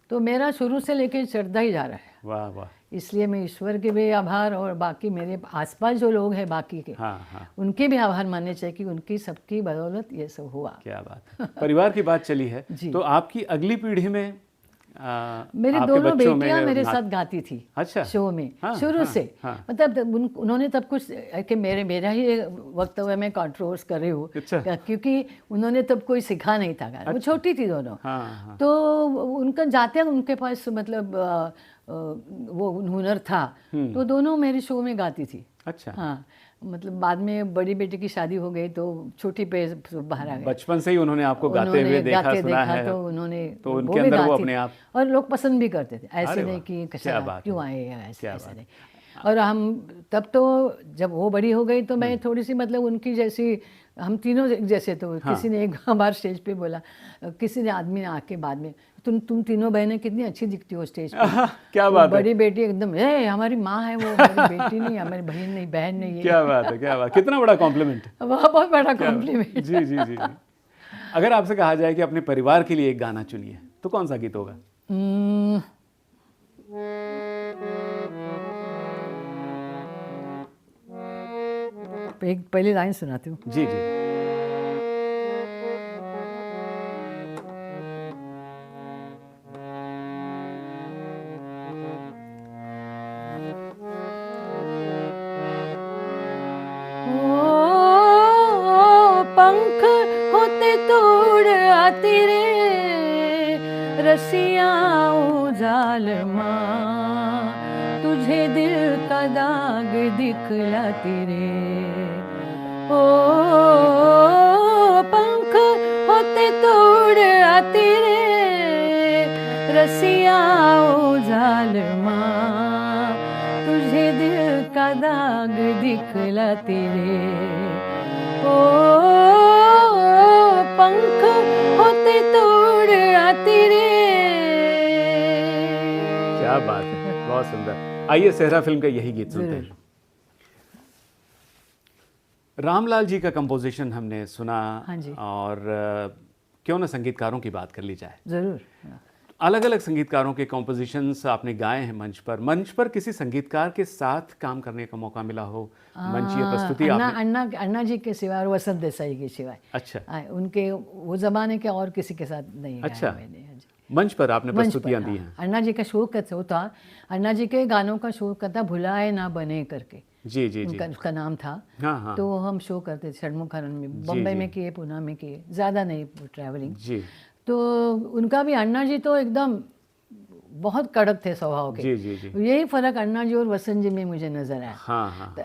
तो मेरा शुरू से लेके चढ़ता ही जा रहा है। वाह वाह, इसलिए मैं ईश्वर के भी आभार, और बाकी मेरे आसपास जो लोग हैं बाकी के, हाँ हाँ, उनके भी आभार मानने चाहिए कि उनकी सबकी बदौलत ये सब हुआ। क्या बात है। परिवार की बात चली है, जी। तो आपकी अगली पीढ़ी में मेरी आपके दोनों बच्चों बेटियां में मेरे साथ गाती थी। अच्छा, शो में हाँ, शुरू हाँ, से। हाँ, मतलब उन्होंने तब कुछ कि मेरा ही वक्तव्य में कंट्रोवर्स कर रही हूँ, अच्छा, क्योंकि उन्होंने तब कोई सिखा नहीं था गाना। वो छोटी थी दोनों। हाँ हाँ, तो उनका जाते उनके पास मतलब वो हुनर था, तो दोनों मेरे शो में गाती थी। अच्छा, हाँ, मतलब बाद में बड़ी बेटी की शादी हो गई तो छोटी पे बाहर आ गए। बच्चन से ही उन्होंने आपको गाते हुए देखा सुना है, तो उन्होंने, तो वो उनके भी अंदर वो गाती, अपने आप, और लोग पसंद भी करते थे। ऐसे अरे नहीं वाह, कि क्या कैसा बात क्यों है, आए हैं, क्या ऐसा बात नहीं। और हम तब तो, जब वो बड़ी हो गई तो मैं थोड़ी सी मतलब उनकी जैसी, हम तीनों जैसे। तो किसी ने एक बार स्टेज पे बोला, किसी ने आदमी ने आके बाद में, तुम तीनों बहनें कितनी अच्छी दिखती हो स्टेज पे। क्या तो बात है, बड़ी बेटी एकदम, हमारी माँ है वो, हमारी बेटी नहीं, हमारी बहन नहीं, बहन नहीं। क्या बात है, क्या बात, कितना बड़ा कॉम्प्लीमेंट। वह बहुत बड़ा कॉम्प्लीमेंट। जी जी जी जी। अगर आपसे कहा जाए कि अपने परिवार के लिए एक गाना चुनिए, तो कौन सा गीत होगा? एक पहली लाइन सुनाती हूँ। जी जी, पंख होते तोड़ आती रे, रसिया जालमा, तुझे दिल का दाग दिखलाती रे। ओ पंख होते तोड़ आती रे, रसिया जालमा, तुझे दिल का दाग दिखलाती रे। ओ पंख होते तोड़ आती रे। क्या बात है, बहुत सुंदर। आइए सेहरा फिल्म का यही गीत सुनते हैं। रामलाल जी का कंपोजिशन हमने सुना। हाँ जी, और क्यों ना संगीतकारों की बात कर ली जाए। जरूर। अलग अलग संगीतकारों के कॉम्पोजिशंस आपने गाए हैं मंच पर किसी संगीतकार के साथ काम करने का मौका मिला हो, मंच या प्रस्तुति आपने? अन्ना जी के सिवाय और वसंत देसाई के सिवाय। अच्छा। उनके वो जमाने के और किसी के साथ नहीं गाया। अच्छा, मैंने। मंच पर आपने प्रस्तुतियां दी हैं? अन्ना जी का शो होता, अन्ना जी के गानों का शो करता भुलाए ना बने करके। जी जी जी, उसका नाम था। हाँ हाँ। तो हम शो करते थे षणमुखानंद में, बम्बई में किए, पुणे में किए, ज़्यादा नहीं ट्रैवलिंग जी। तो उनका भी, अन्ना जी तो एकदम बहुत कड़क थे स्वभाव के। जी जी जी। यही फर्क अन्ना जी और वसंत जी में मुझे नजर आया। हाँ हाँ। तो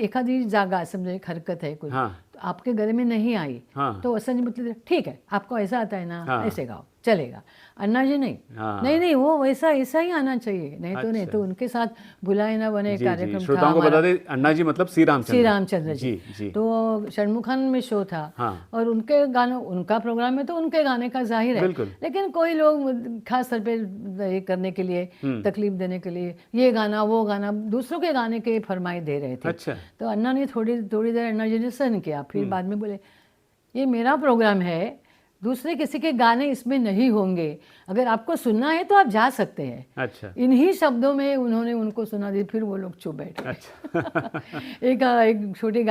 एखादी जागा समझो, एक हरकत है कुछ, हाँ। तो आपके गले में नहीं आई, हाँ। तो वसंत जी मतलब ठीक है, आपको ऐसा आता है ना, हाँ। ऐसे गाओ, चलेगा। अन्ना जी नहीं, हाँ। नहीं वो वैसा ऐसा ही आना चाहिए, नहीं तो नहीं। तो उनके साथ भुलाए ना बने कार्यक्रम था। श्रोताओं को बता दें, अन्ना जी मतलब श्री रामचंद्र जी। तो षणमुखानंद में शो था। हाँ। और उनके गानों, उनका प्रोग्राम में तो उनके गाने का जाहिर है, लेकिन कोई लोग खास तौर पे करने के लिए, तकलीफ देने के लिए, ये गाना वो गाना, दूसरों के गाने के फरमाइश दे रहे थे। अच्छा। तो अन्ना ने थोड़ी देर अन्ना जी ने सहन किया, फिर बाद में बोले ये मेरा प्रोग्राम है, दूसरे किसी के गाने इसमें नहीं होंगे, अगर आपको सुनना है तो आप जा सकते हैं। अच्छा। इन्हीं शब्दों में उन्होंने उनको सुना दी, फिर वो लोग चुप बैठ गए। अच्छा। एक छोटी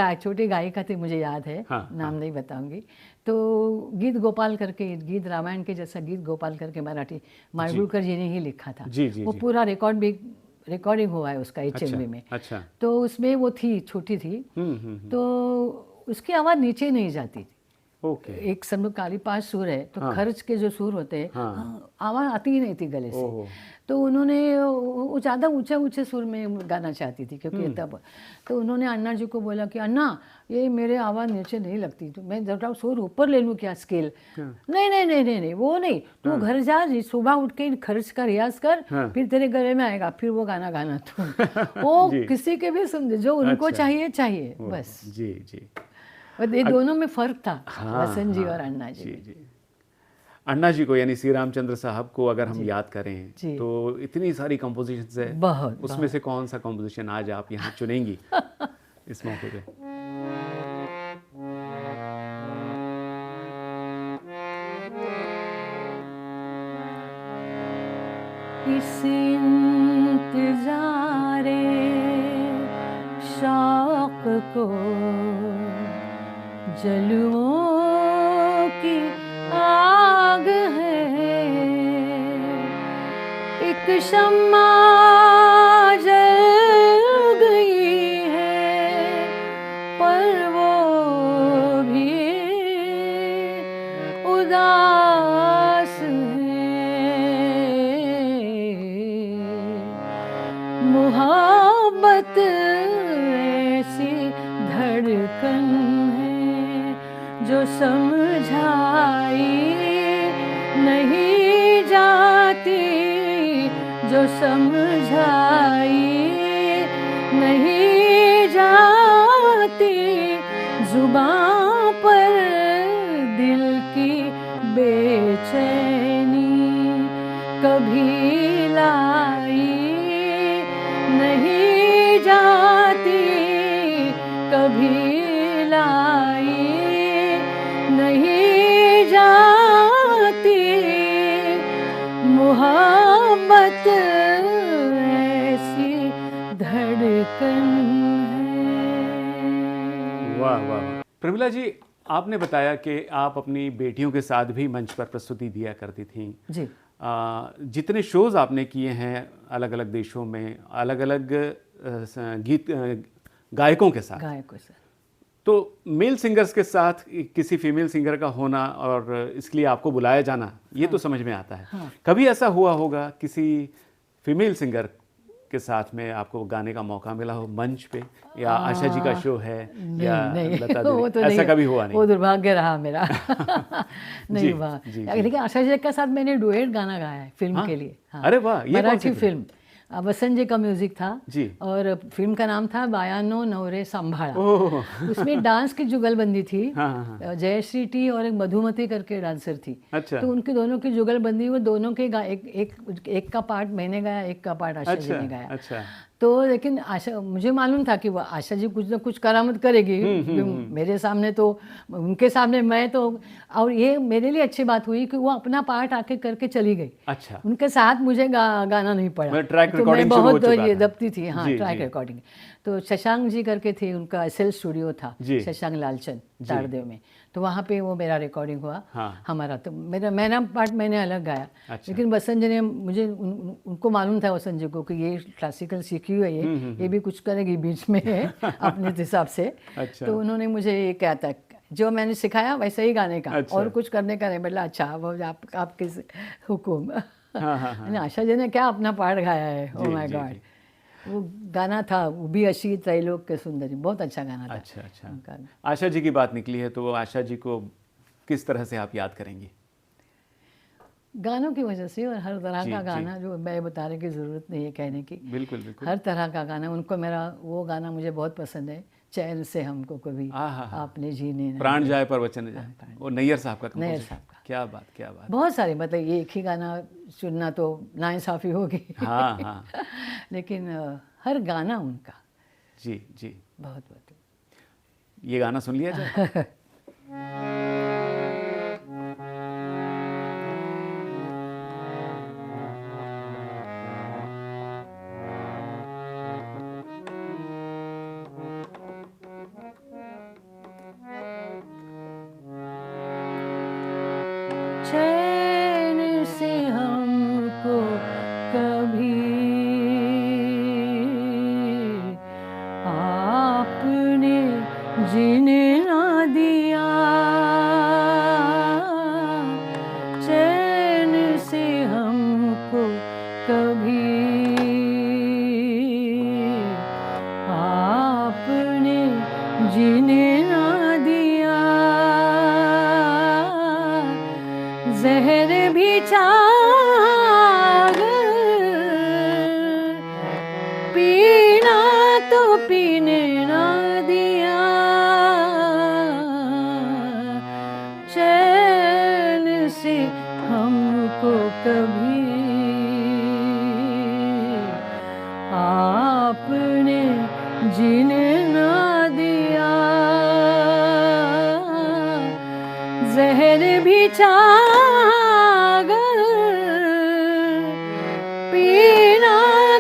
गायिका थी, मुझे याद है, नाम नहीं बताऊंगी। तो गीत गोपाल करके, गीत रामायण के जैसा गीत गोपाल करके मराठी, माडगूळकर जी ने ही लिखा था। वो पूरा रिकॉर्डिंग हुआ है उसका HMV में। अच्छा। तो उसमें वो थी, छोटी थी, तो उसकी आवाज़ नीचे नहीं जाती थी। एक समझो काली 5 सुर है, तो खर्च के जो सुर होते हैं, आवाज़ आती ही नहीं थी गले से। तो उन्होंने ज़्यादा ऊंचे सुर में गाना चाहती थी, क्योंकि तब तो उन्होंने अन्ना जी को बोला कि अन्ना ये मेरे आवाज़ नीचे नहीं लगती, तो मैं जरा सुर ऊपर ले लूँ क्या, स्केल? नहीं वो नहीं, तू घर जा, सुबह उठ के खर्च का रियाज कर, फिर तेरे गले में आएगा, फिर वो गाना गाना तुम। वो किसी के भी सुन, जो उनको चाहिए बस। जी जी। ये दोनों में फर्क था, वसंत जी और अन्ना जी। अन्ना जी को, यानी श्री रामचंद्र साहब को अगर हम याद करें तो इतनी सारी कंपोजिशंस है, उसमें से कौन सा कंपोजिशन आज आप यहाँ चुनेंगी इस मौके पे? इस इंतजारे शौक को जलुओं की आग है, एक शम्मा जल गई है, पर वो भी उदास है। मोहब्बत ऐसी धड़कन जो समझाई नहीं जाती, जो समझाई नहीं जाती, जुबां पर दिल की बेचैनी कभी लाई नहीं जाती, कभी लाई नहीं जाती, मोहब्बत ऐसी धड़कन है। वाह वाह। प्रमिला जी, आपने बताया कि आप अपनी बेटियों के साथ भी मंच पर प्रस्तुति दिया करती थीं जी। जितने शोज़ आपने किए हैं अलग अलग देशों में, अलग अलग गीत गायकों के साथ, तो मेल सिंगर्स के साथ किसी फीमेल सिंगर का होना और इसके लिए आपको बुलाया जाना, ये तो समझ में आता है। कभी ऐसा हुआ होगा किसी फीमेल सिंगर के साथ में आपको गाने का मौका मिला हो मंच पे, या आशा जी का शो है या लता दीदी, तो ऐसा कभी हुआ नहीं? वो दुर्भाग्य रहा मेरा। नहीं हुआ। लेकिन आशा जी के साथ मैंने डुएट गाना गाया है फिल्म के लिए। अरे वाह, ये मराठी फिल्म, वसंत जी का म्यूजिक था जी, और फिल्म का नाम था बायानो नवरे संभाळा। उसमें डांस की जुगलबंदी थी। जयश्री टी और एक मधुमती करके डांसर थी। अच्छा। तो उनके दोनों की जुगलबंदी, वो दोनों के एक का पार्ट मैंने गाया, एक का पार्ट आशा जी ने गाया। अच्छा। तो लेकिन आशा, मुझे मालूम था कि वो आशा जी कुछ ना कुछ करामत करेगी मेरे सामने, तो उनके सामने मैं तो, और ये मेरे लिए अच्छी बात हुई कि वो अपना पार्ट आके करके चली गई। अच्छा, उनके साथ मुझे गाना नहीं पड़ा, ट्रैक तो रिकॉर्डिंग मैं शुरू हो बहुत चुका ये था। दबती थी। हाँ, ट्रैक रिकॉर्डिंग। तो शशांक जी करके थे, उनका एसएल स्टूडियो था, शशांक लालचंद तारदेव में, तो वहाँ पे वो मेरा रिकॉर्डिंग हुआ। हमारा तो मेरा पार्ट मैंने अलग गाया। लेकिन बसंत जी ने मुझे, उनको मालूम था बसंत जी को कि ये क्लासिकल सीखी हुई है, ये भी कुछ करेगी बीच में अपने हिसाब से। तो उन्होंने मुझे ये कहा था, जो मैंने सिखाया वैसे ही गाने का, और कुछ करने का नहीं। बोला अच्छा, वो आपके हुकुम। आशा जी ने क्या अपना पार्ट गाया है, ओ माय गॉड। वो गाना था, वो भी अशी त्रैलोक के सुंदरी, बहुत अच्छा गाना था। अच्छा। आशा जी की बात निकली है, तो आशा जी को किस तरह से आप याद करेंगी? गानों की वजह से, और हर तरह का गाना, जो मैं बताने की ज़रूरत नहीं है कहने की। बिल्कुल बिल्कुल। हर तरह का गाना उनको, मेरा वो गाना मुझे बहुत पसंद है, चैन से हमको कभी आपने जीने न, प्राण जाए पर वचन जाए, वो नैयर साहब का। नैयर साहब का। क्या बात, क्या बात। बहुत सारे, मतलब ये एक ही गाना चुनना तो नाइंसाफ़ी होगी। हाँ। लेकिन हर गाना उनका जी बहुत बहुत। ये गाना सुन लिया जाए। चैन से हमको कभी आपने जीने ना दिया, चैन से हमको कभी आपने जीने ना दिया, ज़हर भी चाह पीना तो पीने ना दिया, चैन से हमको कभी आपने जीने ना दिया, ज़हर भी चाह पीना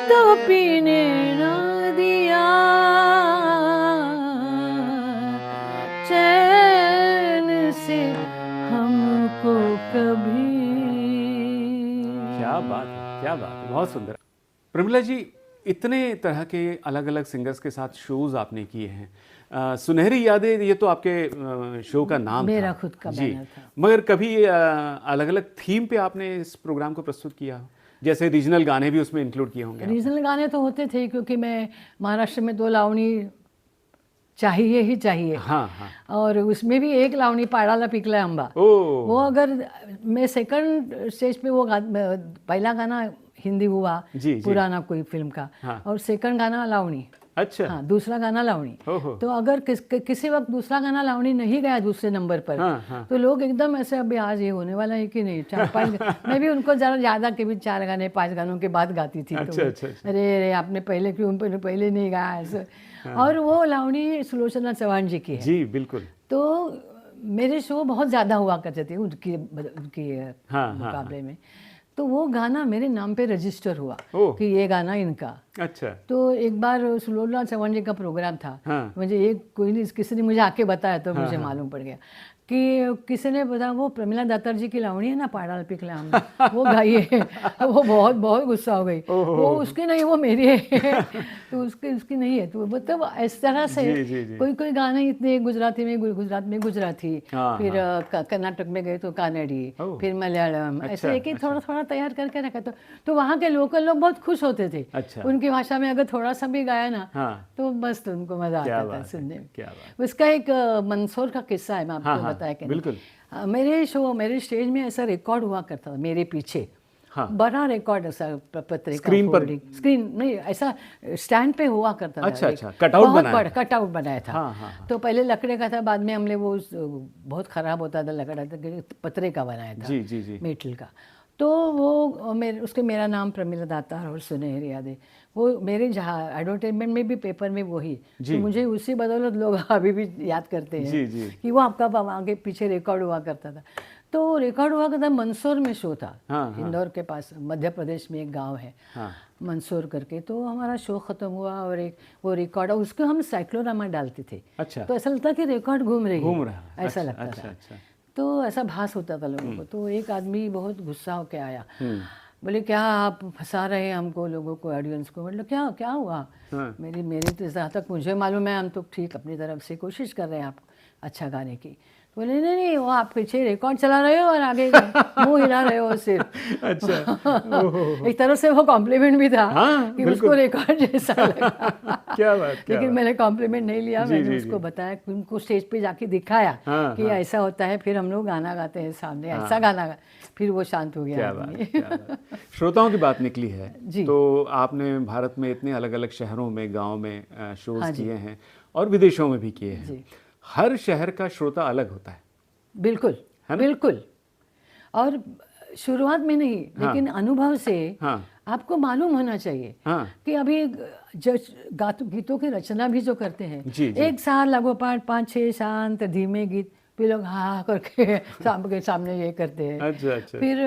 तो पीने ना दिया, चैन से हमको कभी। क्या बात है, क्या बात है, बहुत सुंदर। प्रमिला जी, इतने तरह के अलग अलग सिंगर्स के साथ शोज आपने किए हैं। सुनहरी यादें, ये तो आपके शो का नाम मेरा था। खुद का जी, बैनर था। मगर कभी अलग अलग थीम पे आपने इस प्रोग्राम को प्रस्तुत किया हो? जैसे रीजनल गाने भी उसमें इंक्लूड किए होंगे? रीजनल गाने तो होते थे, क्योंकि मैं महाराष्ट्र में 2 लावणी चाहिए ही चाहिए। हाँ। और उसमें भी एक लावणी पाडाला पिकला आंबा, वो अगर मैं सेकंड स्टेज पे, वो पहला गाना हिंदी हुआ पुराना कोई फिल्म का, और सेकंड गाना लावणी। अच्छा। हाँ, दूसरा गाना लावणी। तो अगर किसी वक्त दूसरा गाना लावणी नहीं गया दूसरे नंबर पर, तो लोग एकदम ऐसे, अभी आज ये होने वाला है कि नहीं, 4-5 मैं भी उनको ज़रा ज़्यादा के भी 4 गाने 5 गानों के बाद गाती थी। अच्छा। अरे आपने पहले क्यों, पहले नहीं गाया ऐसे। और वो लावणी सुलोचना चौहान जी की है। जी बिल्कुल। तो मेरे शो बहुत ज़्यादा हुआ करते थे उनके मुकाबले में। तो वो गाना मेरे नाम पे रजिस्टर हुआ कि ये गाना इनका। अच्छा। तो एक बार सुलोचना चौहान जी का प्रोग्राम था, मुझे एक किसी ने मुझे आके बताया, तो मुझे मालूम पड़ गया कि किसी ने बताया वो प्रमिला दातार जी की लावणी है ना, पाडाला पिकला आंबा, वो गाइए। वो बहुत गुस्सा हो गई, वो उसकी नहीं, वो मेरी है। तो उसकी नहीं है। तो मतलब इस तरह से कोई गाने इतने, गुजरात में गुजराती, फिर कर्नाटक में गए तो कानेडी, फिर मलयालम, ऐसे एक ही थोड़ा तैयार करके रखा। तो वहाँ के लोकल लोग बहुत खुश होते थे। उनकी भाषा में अगर थोड़ा सा भी गाया ना, तो बस उनको मजा आता था सुनने में। उसका एक मंदसौर का किस्सा है, मैं आपको बताया कि बिल्कुल। मेरे स्टेज में ऐसा रिकॉर्ड हुआ करता था मेरे पीछे। बड़ा रिकॉर्ड, ऐसा पत्रिका स्क्रीन नहीं, ऐसा स्टैंड पे हुआ करता था। अच्छा। कटआउट बनाया था। तो पहले लकड़े का था, बाद में हमने वो बहुत खराब होता था लकड़ा, पत्रे का बनाया था, मेटल का। तो वो उसके मेरा नाम प्रमिला दातार और सुनहरी यादें, वो मेरे जहाँ एडवर्टाइजमेंट में भी, पेपर में वही, तो मुझे उसी बदौलत लोग अभी भी याद करते हैं जी, जी। कि वो आपका आगे पीछे रिकॉर्ड हुआ करता था। तो रिकॉर्ड हुआ करता मंदसौर में शो था। हाँ, इंदौर के पास मध्य प्रदेश में एक गांव है, हाँ, मंदसौर करके। तो हमारा शो ख़त्म हुआ और एक वो रिकॉर्ड, उसको हम साइक्लोरामा डालते थे। अच्छा। तो ऐसा लगता कि रिकॉर्ड घूम रहा ऐसा लगता था। अच्छा। तो ऐसा भास होता था लोगों को। तो एक आदमी बहुत गुस्सा होकर आया, बोले क्या आप फंसा रहे हैं हमको, लोगों को, ऑडियंस को। मतलब क्या हुआ? हाँ। मेरी तो जहाँ तक मुझे मालूम है हम तो ठीक अपनी तरफ से कोशिश कर रहे हैं आप अच्छा गाने की। बोले नहीं, वो आप पीछे रिकॉर्ड चला रहे हो और आगे मुंह हिला रहे हो सिर्फ। अच्छा। एक तरह से वो कॉम्प्लीमेंट भी था। हाँ, कि उसको रिकॉर्ड जैसा लगा। क्या बात। लेकिन मैंने कॉम्प्लीमेंट नहीं लिया। मैंने उसको बताया, उनको स्टेज पे जाके दिखाया कि ऐसा होता है, फिर हम लोग गाना गाते हैं सामने, ऐसा गाना फिर वो शांत हो गया। क्या बात। श्रोताओं की बात निकली है जी। तो आपने भारत में इतने अलग अलग शहरों में, गाँव में शोज किए हैं और विदेशों में भी किए हैं। हर शहर का श्रोता अलग होता है। बिल्कुल, बिल्कुल। और शुरुआत में नहीं, लेकिन अनुभव से आपको मालूम होना चाहिए कि अभी जो गीतों की रचना भी जो करते हैं, एक साल लगोपाठ 5-6 शांत धीमे गीत, फिर लोग हाँ करके के सामने ये करते हैं। अच्छा। फिर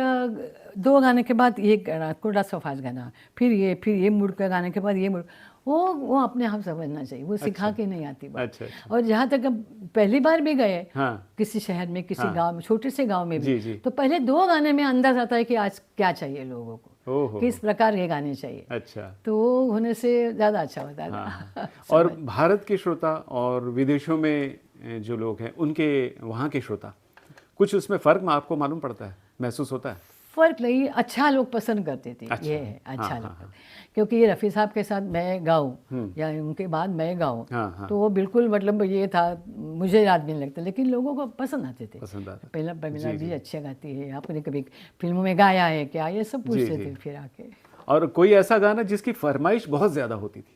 2 गाने के बाद ये गाना, थोड़ा सा फास्ट गाना, फिर ये मूड का गाने के बाद ये मूड, वो अपने आप समझना चाहिए, वो सिखा के नहीं आती बात। अच्छा। और जहाँ तक हम पहली बार भी गए किसी शहर में, किसी गांव में, छोटे से गांव में भी, तो पहले 2 गाने में अंदाज आता है कि आज क्या चाहिए लोगों को, किस प्रकार के गाने चाहिए। अच्छा। तो वो होने से ज़्यादा अच्छा होता है। और भारत के श्रोता और विदेशों में जो लोग हैं, उनके वहाँ के श्रोता, कुछ उसमें फ़र्क आपको मालूम पड़ता है, महसूस होता है? फ़र्क नहीं, अच्छा लोग पसंद करते थे। अच्छा। ये है अच्छा लगता, क्योंकि ये रफ़ी साहब के साथ मैं गाऊँ या उनके बाद मैं गाऊँ, तो वो बिल्कुल मतलब ये था, मुझे याद नहीं लगता, लेकिन लोगों को पसंद आते थे। पहला प्रमिला जी अच्छी गाती है, आपने कभी फिल्मों में गाया है क्या, ये सब पूछते थे फिर आके। और कोई ऐसा गाना जिसकी फरमाइश बहुत ज़्यादा होती थी?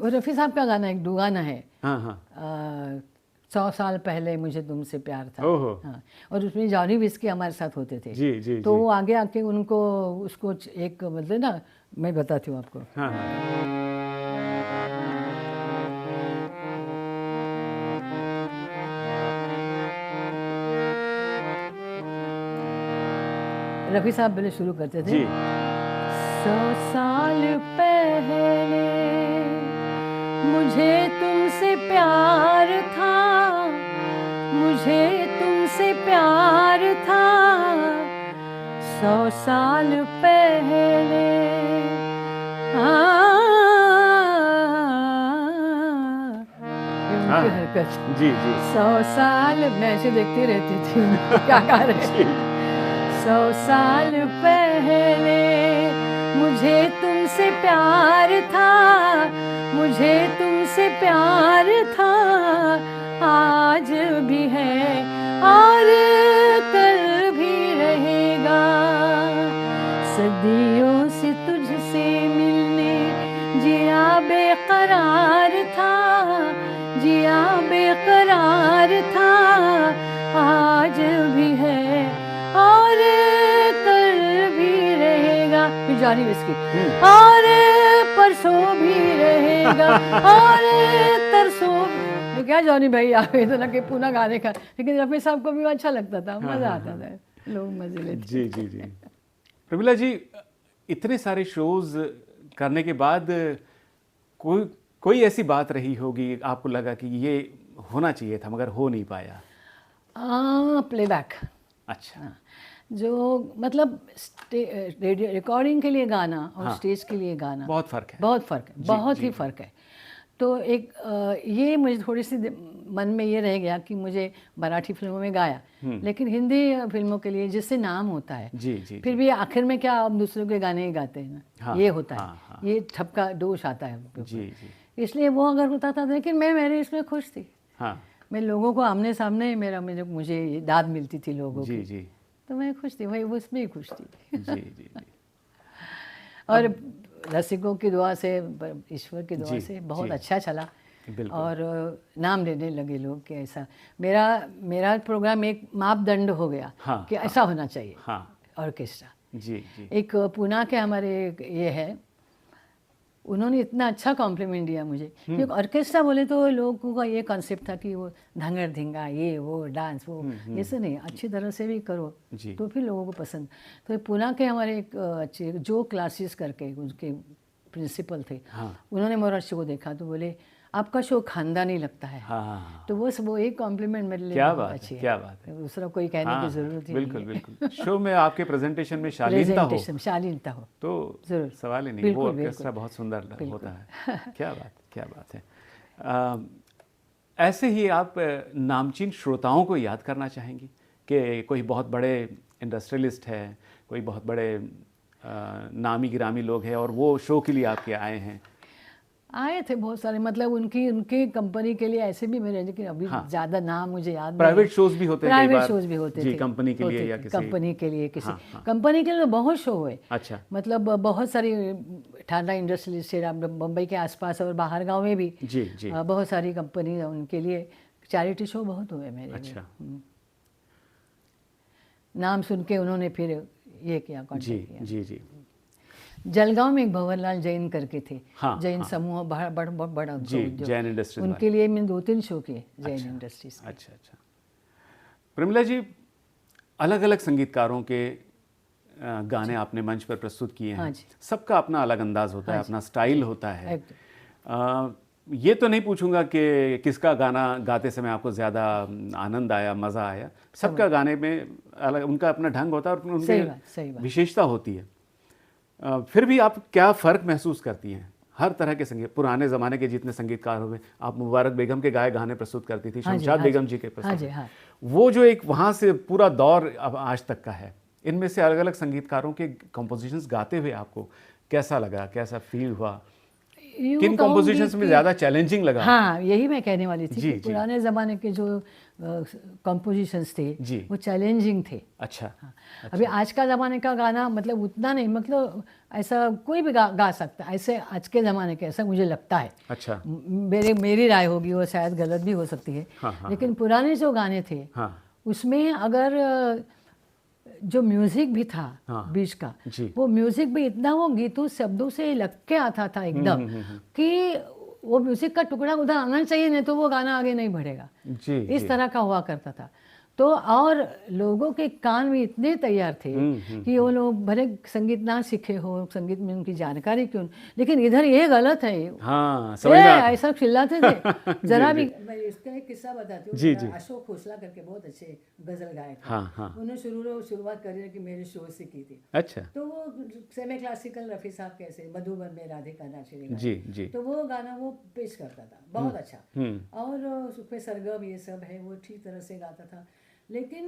रफ़ी साहब का गाना एक गाना है, 100 साल पहले मुझे तुमसे प्यार था। हाँ, और उसमें जॉनी विस्की हमारे साथ होते थे। जी। तो वो आगे आके उनको उसको एक मतलब ना, मैं बताती हूँ आपको। हाँ। रफ़ी साहब पहले शुरू करते थे, 100 साल पहले मुझे तुमसे प्यार था, मुझे तुमसे प्यार था, 100 साल पहले। हरकत जी 100 साल, मैं ऐसे देखती रहती थी क्या गा रहे। 100 साल पहले मुझे तुमसे प्यार था, मुझे तुमसे प्यार था, आज भी है और कल भी रहेगा, सदियों से तुझसे मिलने जिया बेकरार था, जिया बेकरार था, आज भी है और कल भी रहेगा, फिर जानी इसकी, और परसों भी रहेगा, और तरसों। क्या जॉनी भाई आप इतना के पूना गाने का, लेकिन रफ़ी साहब को भी अच्छा लगता था, मज़ा आता था, लोग मजे लेते। जी। प्रमिला जी, इतने सारे शोज करने के बाद कोई ऐसी बात रही होगी, आपको लगा कि ये होना चाहिए था मगर हो नहीं पाया? प्लेबैक। अच्छा। जो मतलब रिकॉर्डिंग के लिए गाना और स्टेज के लिए गाना बहुत फ़र्क है, बहुत ही फ़र्क है। तो एक ये मुझे थोड़ी सी मन में ये रह गया कि मुझे मराठी फिल्मों में गाया, लेकिन हिंदी फिल्मों के लिए जिससे नाम होता है, फिर भी आखिर में क्या हम दूसरों के गाने ही गाते हैं ना, ये होता है, ये ठपका दोष आता है। इसलिए वो अगर होता था, लेकिन मैं इसमें खुश थी। मैं लोगों को आमने सामने मुझे दाद मिलती थी लोगों की, तो मैं खुश थी, वही उसमें ही खुश थी। जी। और रसिकों की दुआ से, ईश्वर की दुआ से बहुत अच्छा चला। और नाम लेने लगे लोग कि ऐसा मेरा प्रोग्राम एक मापदंड हो गया कि ऐसा होना चाहिए ऑर्केस्ट्रा। जी जी। एक पूना के हमारे ये है, उन्होंने इतना अच्छा कॉम्प्लीमेंट दिया मुझे, क्योंकि ऑर्केस्ट्रा बोले तो लोगों का ये कॉन्सेप्ट था कि वो धंगर धिंगा ये वो डांस वो ये सब नहीं, अच्छी तरह से भी करो तो फिर लोगों को पसंद। तो पूना के हमारे एक अच्छे जो क्लासेस करके उनके प्रिंसिपल थे, उन्होंने मोरा शो को देखा तो बोले आपका शो खानदानी लगता है। तो वो एक कॉम्प्लीमेंट मेरे लिए बहुत अच्छी है। क्या बात है, दूसरा कोई कहने की जरूरत ही बिल्कुल बिल्कुल। शो में आपके प्रेजेंटेशन में शालीनता हो तो जरूर सवाल ही नहीं, वो ऑर्केस्ट्रा बहुत सुंदर होता है। क्या बात है। ऐसे ही आप नामचीन श्रोताओं को याद करना चाहेंगी कि कोई बहुत बड़े इंडस्ट्रियलिस्ट है, कोई बहुत बड़े नामी गिरामी लोग हैं और वो शो के लिए आपके आए थे बहुत सारे, मतलब उनकी कंपनी के लिए ऐसे भी मेरे, लेकिन अभी ज़्यादा नाम मुझे याद नहीं। प्राइवेट शोज भी होते थे कंपनी के लिए या कंपनी के लिए कंपनी के लिए बहुत शो हुए। अच्छा। मतलब बहुत सारी ठाडा इंडस्ट्रियलिस्ट बम्बई के आसपास और बाहर गाँव में भी जी बहुत सारी कंपनी, उनके लिए चैरिटी शो बहुत हुए मेरे। अच्छा। नाम सुन के उन्होंने फिर ये किया, कॉन्टेक्ट किया। जी। जलगांव में एक भंवरलाल जैन करके थे, जैन समूह बड़ा जैन इंडस्ट्रीज, उनके लिए मैंने 2-3 शो किए जैन इंडस्ट्रीज। अच्छा। प्रमिला जी, अलग अलग संगीतकारों के गाने आपने मंच पर प्रस्तुत किए हैं। सबका अपना अलग अंदाज होता है, अपना स्टाइल होता है। ये तो नहीं पूछूंगा कि किसका गाना गाते समय आपको ज़्यादा आनंद आया, मज़ा आया। सबका गाने में अलग उनका अपना ढंग होता है और उनकी विशेषता होती है। फिर भी आप क्या फ़र्क महसूस करती हैं? हर तरह के संगीत, पुराने ज़माने के जितने संगीतकार हुए, आप मुबारक बेगम के गाए गाने प्रस्तुत करती थी, शमशाद बेगम जी के प्रस्तुत, वो जो एक वहाँ से पूरा दौर अब आज तक का है, इनमें से अलग अलग संगीतकारों के कंपोजिशंस गाते हुए आपको कैसा लगा, कैसा फील हुआ? किन कंपोजिशंस में ज़्यादा चैलेंजिंग लगा? हाँ, यही मैं कहने वाली थी कि पुराने ज़माने के जो कंपोजिशंस थे वो चैलेंजिंग थे। अच्छा। अभी आज का ज़माने का गाना मतलब उतना नहीं, मतलब ऐसा कोई भी गा सकता है ऐसे आज के ज़माने के, ऐसा मुझे लगता है। अच्छा। मेरी राय होगी, वो शायद गलत भी हो सकती है। लेकिन पुराने जो गाने थे उसमें अगर जो म्यूजिक भी था बीच का, वो म्यूजिक भी इतना वो गीतों शब्दों से लग के आता था एकदम कि वो म्यूजिक का टुकड़ा उधर आना चाहिए, नहीं तो वो गाना आगे नहीं बढ़ेगा। इस तरह का हुआ करता था। तो और लोगों के कान भी इतने तैयार थे कि वो लोग भले संगीत ना सीखे हो, संगीत में उनकी जानकारी क्यों, लेकिन इधर ये गलत है, ऐसा चिल्लाते थे। जरा भी मैं इसका एक किस्सा बताती हूँ। अशोक खोसला करके बहुत अच्छे गजल गाए थे। उन्होंने शुरुआत करी कि मेरे शो से की थी। अच्छा। तो वो सेमी क्लासिकल रफ़ी साहब कैसे मधुबन में राधिका नाचेगी, तो वो गाना वो पेश करता था बहुत अच्छा, और उसमें सरगम ये सब है, वो ठीक तरह से गाता था। लेकिन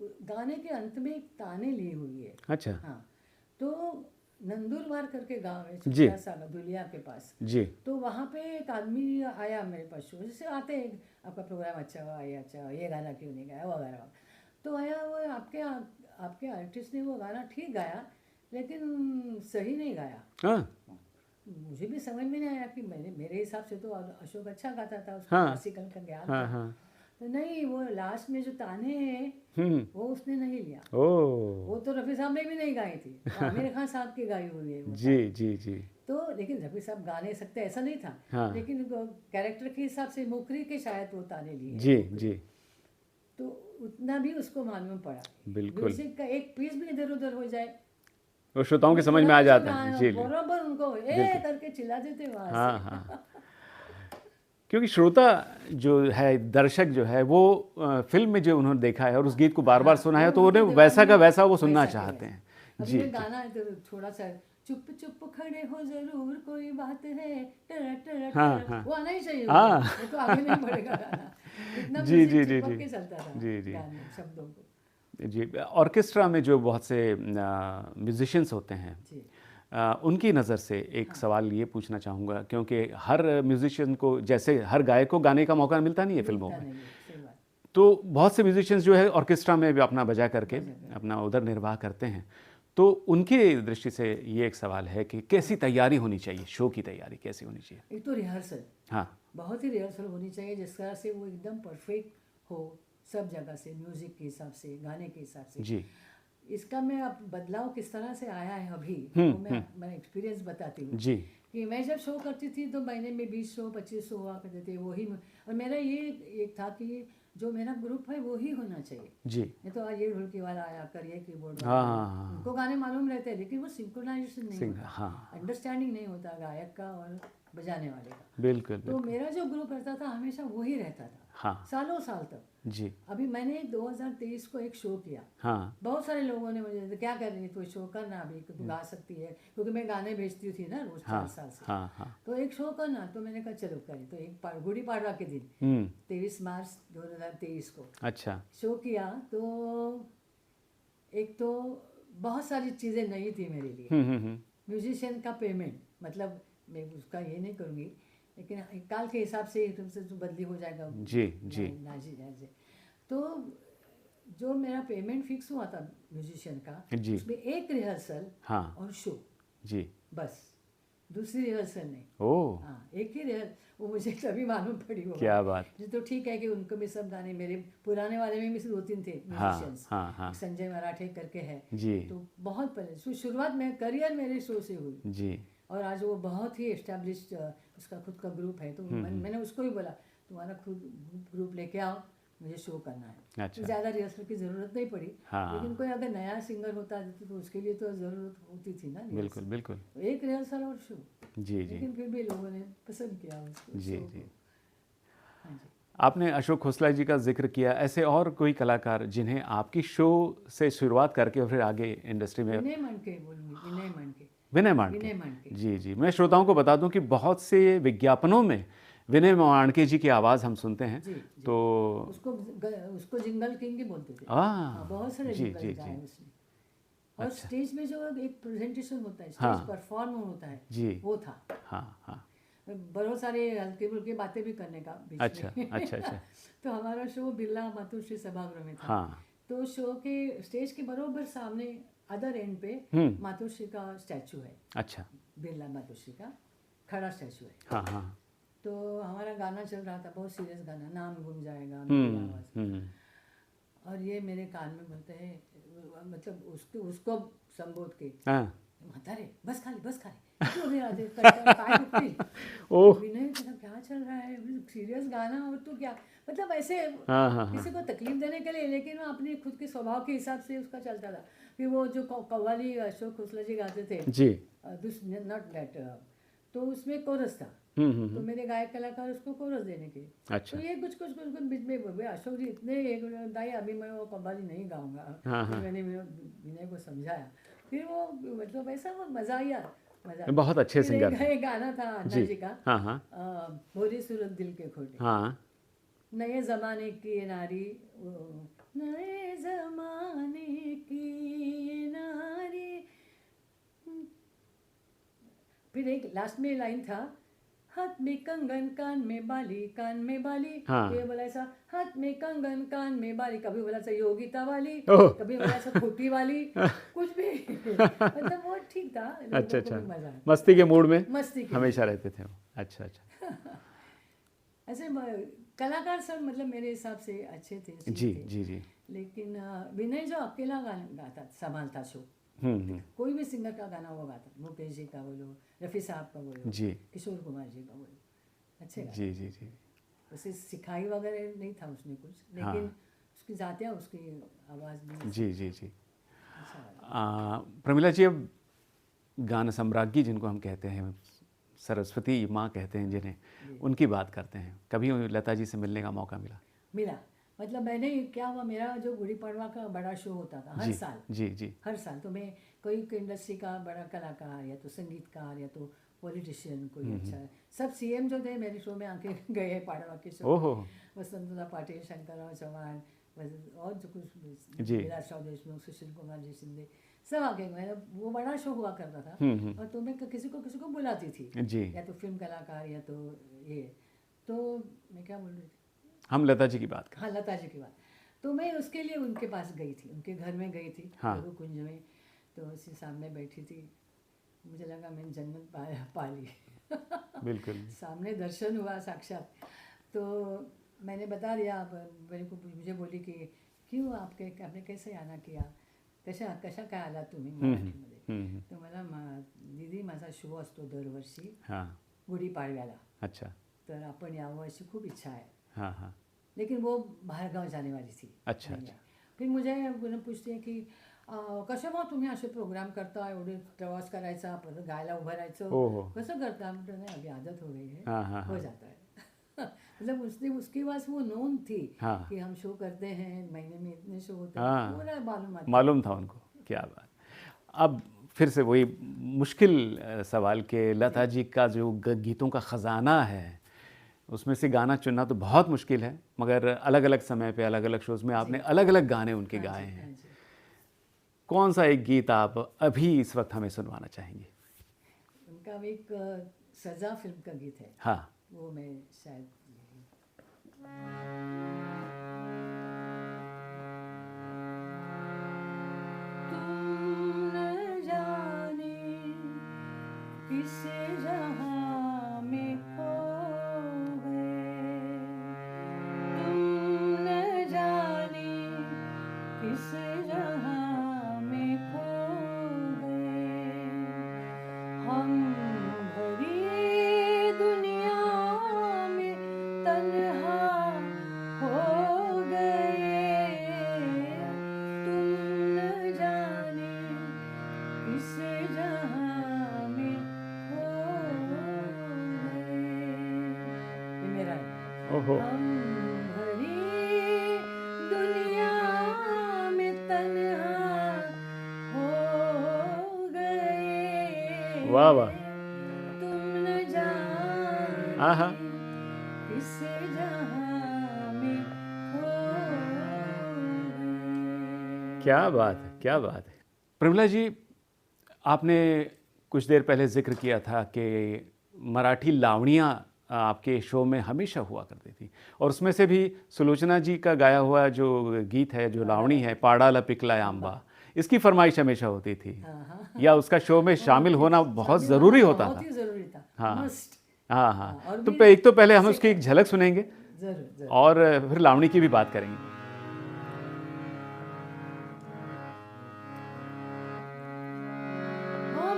गाने के अंत में एक ताने ली हुई है। अच्छा। हाँ, तो नंदुरबार करके गाँव है, छोटा सा दुलिया के पास जी। तो वहाँ पे एक आदमी आया मेरे पास, शो जैसे आते हैं, आपका प्रोग्राम अच्छा हुआ, ये गाना क्यों नहीं गाया वगैरह। तो आया वो आपके आर्टिस्ट ने वो गाना ठीक गाया लेकिन सही नहीं गाया। मुझे भी समझ में नहीं आया कि मेरे हिसाब से तो अशोक अच्छा गाता था, उसको क्लासिकल का ज्ञान था। तो नहीं, वो लास्ट में जो ताने हैं वो उसने नहीं लिया। वो तो रफ़ी साहब ने भी नहीं गाई थी, आमिर खान साहब की गाई हुई है। जी। तो लेकिन रफ़ी साहब गा नहीं सकते ऐसा नहीं था, लेकिन कैरेक्टर के हिसाब से मुखरी के शायद वो ताने लिए जी। तो उतना भी उसको मालूम पड़ा। बिल्कुल। म्यूजिक का एक पीस भी इधर उधर हो जाए वो श्रोताओं के समझ में आ जाता है जी, बराबर उनको करके चिल्ला देते वहाँ से। क्योंकि श्रोता जो है, दर्शक जो है, वो फिल्म में जो उन्होंने देखा है और उस गीत को बार बार सुना है, तो उन्हें वैसा का वैसा वो सुनना चाहते हैं जी। गाना थोड़ा सा चुप चुप खड़े हो जरूर कोई बात है, वो आना ही चाहिए, तो आगे नहीं बढ़ेगा गाना। जी शब्दों को जी। ऑर्केस्ट्रा में जो बहुत से म्यूजिशियंस होते हैं, उनकी नज़र से एक सवाल ये पूछना चाहूँगा, क्योंकि हर म्यूजिशियन को, जैसे हर गायक को गाने का मौका मिलता नहीं है फिल्मों में, तो बहुत से म्यूजिशियंस जो है ऑर्केस्ट्रा में भी अपना बजा करके अपना उधर निर्वाह करते हैं। तो उनके दृष्टि से ये एक सवाल है कि कैसी तैयारी होनी चाहिए, शो की तैयारी कैसी होनी चाहिए? एक तो रिहर्सल, हाँ, बहुत ही रिहर्सल होनी चाहिए जिस तरह से वो एकदम परफेक्ट हो, सब जगह से, म्यूजिक के हिसाब से, गाने के हिसाब से। जी इसका मैं अब बदलाव किस तरह से आया है अभी, वो मैं एक्सपीरियंस बताती हूँ जी कि मैं जब शो करती थी तो महीने में 20 शो 25 शो हुआ करते थे, वही। और मेरा ये एक था कि जो मेरा ग्रुप है वो ही होना चाहिए जी। नहीं तो ये ढोलकी वाला आया कर, ये कीबोर्ड वाला हाँ, आया, उनको गाने मालूम रहते हैं लेकिन वो सिंक्रोनाइजेशन नहीं होता, हाँ, अंडरस्टैंडिंग नहीं होता गायक का और बजाने वाले का। बिल्कुल तो बिल्कुल। मेरा जो ग्रुप रहता था हमेशा वही रहता था, हाँ सालों साल तक। जी अभी मैंने 2023 को एक शो किया, हाँ बहुत सारे लोगों ने मुझे क्या कर रही है तो शो करना अभी, तू गा सकती है, क्योंकि मैं गाने भेजती थी ना रोज 4 साल से। हाँ हाँ तो एक शो करना, तो मैंने कहा चलो करें। तो एक गुड़ी पाड़वा के दिन 23 मार्च 2023 को अच्छा शो किया। तो एक तो बहुत सारी चीज़ें नई थी मेरे लिए। म्यूजिशियन का पेमेंट, मतलब मैं उसका ये नहीं करूँगी, लेकिन काल के हिसाब से एकदम से तो बदली हो जाएगा जी जी नाजी नाजी। तो जो मेरा पेमेंट फिक्स हुआ था म्यूजिशियन का, जी उसमें एक रिहर्सल हाँ और शो, जी। बस, दूसरी रिहर्सल नहीं। ओह हाँ, एक ही रिहर्सल, वो मुझे तभी मालूम पड़ी वो क्या बात। बात। तो ठीक है कि उनको भी सब गाने, मेरे पुराने वाले में भी 2-3 थे म्यूजिशियंस। हाँ हाँ संजय मराठे करके है, जी तो बहुत पहले शुरुआत में करियर मेरे शो से हुई। जी और आज वो बहुत ही एस्टेब्लिश्ड, उसका खुद का ग्रुप है। तो मैंने उसको ही बोला तुम्हारा खुद ग्रुप लेके आओ, मुझे शो करना है। अच्छा तो ज़्यादा रिहर्सल की ज़रूरत नहीं पड़ी। हाँ लेकिन कोई अगर नया सिंगर होता तो उसके लिए तो ज़रूरत होती थी ना बिल्कुल रिहर्सल। बिल्कुल तो एक रिहर्सल और शो, जी जी लेकिन फिर भी लोगों ने पसंद किया उसको, जी शो जी। को। हाँ जी। आपने अशोक खोसला जी का जिक्र किया, ऐसे और कोई कलाकार जिन्हें आपकी शो से शुरुआत करके और फिर आगे इंडस्ट्री में? विनय मांडके बोलूँगी, विनय मांडके। विनय विनय मांडके मांडके। जी जी। मैं श्रोताओं को बता दूं कि बहुत से विज्ञापनों में विनय मांडके जी की आवाज़ हम सुनते हैं। जी जी। तो उसको जिंगल किंग ही बोलते थे। हाँ बहुत सारे जी जिंगल जी गाए जी उसने। और अच्छा स्टेज में जो एक प्रेजेंटेशन होता है, हाँ। स्टेज परफॉर्म होता है, जी वो था। हाँ हाँ बहुत सारे हल्के फुल्के बातें भी करने का बीच अच्छा में। अच्छा अच्छा तो हमारा शो बिरला मातोश्री सभागृह में था। हाँ तो शो के स्टेज के बरोबर सामने अदर एंड पे मातोश्री का स्टैचू है, अच्छा बिरला मातोश्री का खड़ा स्टैचू है। हाँ हाँ तो हमारा गाना चल रहा था, बहुत सीरियस गाना, नाम गुम जाएगा मेरी आवाज़। और ये मेरे कान में बोलते हैं, मतलब उसको संबोध के, हाँ मातारे बस खाली क्यों नहीं आते, काय दुखती। ओह विनय कहता क्या चल रहा है, सीरियस गाना और तू क्या, मतलब ऐसे हाँ हाँ किसी को तकलीफ देने के लिए, लेकिन वो अपनी खुद के स्वभाव के हिसाब से उसका चलता था। फिर वो जो कव्वाली अशोक खोसला जी गाते थे, जी नॉट दैट, तो उसमें कोरस था। तो मेरे गायक कलाकार उसको कोरस देने के, अच्छा तो ये कुछ बीच में बोले अशोक जी इतने दाई अभी मैं वो कव्वाली नहीं गाऊंगा। हाँ, फिर हाँ। मैंने विनय को समझाया, फिर वो मतलब ऐसा वो मजा आया, मजा। बहुत अच्छे फिर सिंगर थे। एक गाना था अन्ना जी जी का, हाँ हाँ भोली सूरत दिल के खोटे, हाँ नए जमाने की ये नारी, नए जमाने की ये नारी। फिर एक लास्ट में लाइन था, हाथ में कंगन कान में बाली, कान में बाली। हाँ। ये बोला ऐसा, हाथ में कंगन कान में बाली, कभी बोला ऐसा योगिता वाली, ओह। कभी बोला ऐसा खोटी वाली, कुछ भी। मतलब वो ठीक था, लोगों अच्छा को भी अच्छा, मजा आया। मस्ती के मूड में मस्ती के हमेशा रहते थे वो। अच्छा अच्छा ऐसे कलाकार सब मतलब मेरे हिसाब से अच्छे थे, ठीक जी थे। जी जी लेकिन विनय जो अकेला गाता संभालता शो, कोई भी सिंगर का गाना वो गाता, मुकेश जी का बोलो, रफ़ी साहब का बोलो, जी किशोर कुमार जी का बोलो, अच्छे गाते। जी जी जी उसे सिखाई वगैरह नहीं था उसने कुछ, लेकिन उसकी जातिया, उसकी आवाज़ भी जी जी जी। अच्छा लगा। प्रमिला जी, अब गान सम्राज्ञी जिनको हम कहते हैं, सरस्वती माँ कहते हैं जिन्हें, उनकी बात करते हैं। कभी लता जी से मिलने का मौका मिला, मतलब मैंने क्या हुआ, मेरा जो गुड़ी पड़वा का बड़ा शो होता था हर साल, जी जी हर साल, तो मैं कोई इंडस्ट्री का बड़ा कलाकार या तो संगीतकार या तो पॉलिटिशियन कोई अच्छा, सब सीएम जो थे मेरे शो में आके गए पाड़वा के शो। ओहो वसंतदा पाटिल, शंकरराव चौहान, और जो कुछ जी। विलासराव देशमुख, सुशील कुमार जी शिंदे, सब आके गए। वो बड़ा शो हुआ करता था। और तो मैं किसी को बुलाती थी जी। या तो फिल्म कलाकार या तो ये, तो मैं क्या बोल रही थी, हम लता जी की बात करें। हाँ लता जी की बात। तो मैं उसके लिए उनके पास गई थी, उनके घर में गई थी, हाँ। गुरु कुंज में। तो उसी सामने बैठी थी, मुझे लगा मैंने जन्नत पा ली। बिल्कुल। सामने दर्शन हुआ साक्षात। तो मैंने बता दिया, मुझे बोली की क्यों आपने कैसे आना किया, कशा काय आला तुम्ही मराठीमध्ये. तर मला दीदी माझा शो असतो दरवर्षी गुढीपाडव्याला. अच्छा. तर आपण यावं अशी खूप इच्छा है. हाँ हाँ. लेकिन वो बाहर गाँव जाने वाली थी. अच्छा अच्छा. फिर मुझे पूछते हैं की कसं मग तुम्ही असे प्रोग्राम करता, एवढे प्रवास करायचा, परत गायला उभं राहायचं, कसं करता. म्हटलं नाही, अभी आदत हो गई है, हो जाता है. मतलब उसके पास वो नोन थी कि हम शो करते हैं, महीने में इतने शो होते हैं, पूरा मालूम था उनको. क्या बात. अब फिर से वही मुश्किल सवाल के लता जी का जो गीतों का ख़जाना है, उसमें से गाना चुनना तो बहुत मुश्किल है, मगर अलग अलग समय पे अलग अलग शोज़ में आपने अलग अलग गाने उनके गाए हैं. कौन सा एक गीत आप अभी इस वक्त हमें सुनवाना चाहेंगे? उनका एक सजा फिल्म का गीत है. हाँ. वो मैं शायद तुम न जाने किस जहां में खो गए, तुम न जाने किस जहां में खो गए. हम भरी दुनिया में तन्हा हो गए, तुम न जाने किस जहां में खो गए. ये मेरा है. हम भरी दुनिया में तन्हा हो गए. वाह वाह. तुम न जाने किस जहां में खो गए. क्या बात है, क्या बात है. प्रमिला जी, आपने कुछ देर पहले जिक्र किया था कि मराठी लावणियाँ आपके शो में हमेशा हुआ करती थी, और उसमें से भी सुलोचना जी का गाया हुआ जो गीत है, जो लावणी है, पाडाला पिकलाय आंबा, इसकी फरमाइश हमेशा होती थी, या उसका शो में शामिल होना बहुत ज़रूरी होता था. बहुत ही ज़रूरी था. हाँ हाँ हाँ. तो एक तो पहले हम उसकी एक झलक सुनेंगे, और फिर लावणी की भी बात करेंगे.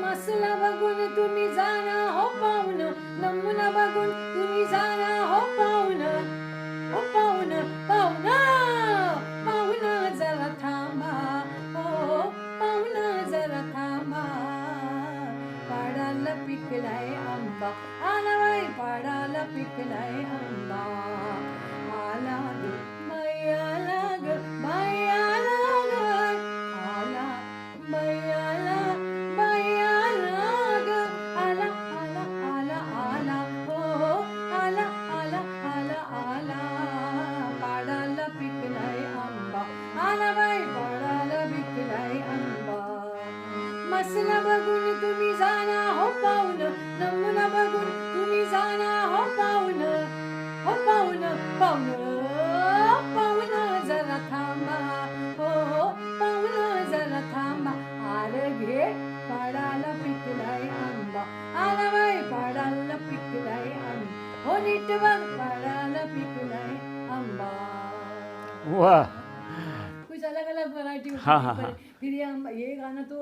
मसला बघून तुम्ही जाना हो पाहुण, नमुना बघून तुम्ही जाना हो पाहुण, हो पाहुण पाहुण पाहुण जरा थांबा, हो पाहुण जरा थांबा. पाडाला पिकलाय आंबा, आला बाई पाडाला पिकलाय आंबा. आला ग बाई आला ग बाई आला ग, आला बाई आला बाई आला ग, आला आला आला आला, हो आला आला आला आला. पाडाला पिकलाय आंबा, आला बाई पाडाला पिकलाय आंबा. मसला बघून तुम्ही जाना हो पाहुण, नमुना बघून तुम्ही जाना हो पाहुण, हो पाहुण पाहुण पाहुण जरा थांबा, हो पाहुण जरा थांबा. आलं घे पाडाला पिकलाय आंबा, आला बाई पाडाला पिकलाय आंबा, हो नीट बघ पाडाला पिकलाय आंबा. वाह. कुछ अलग अलग वैरायटी. फिर ये गाना तो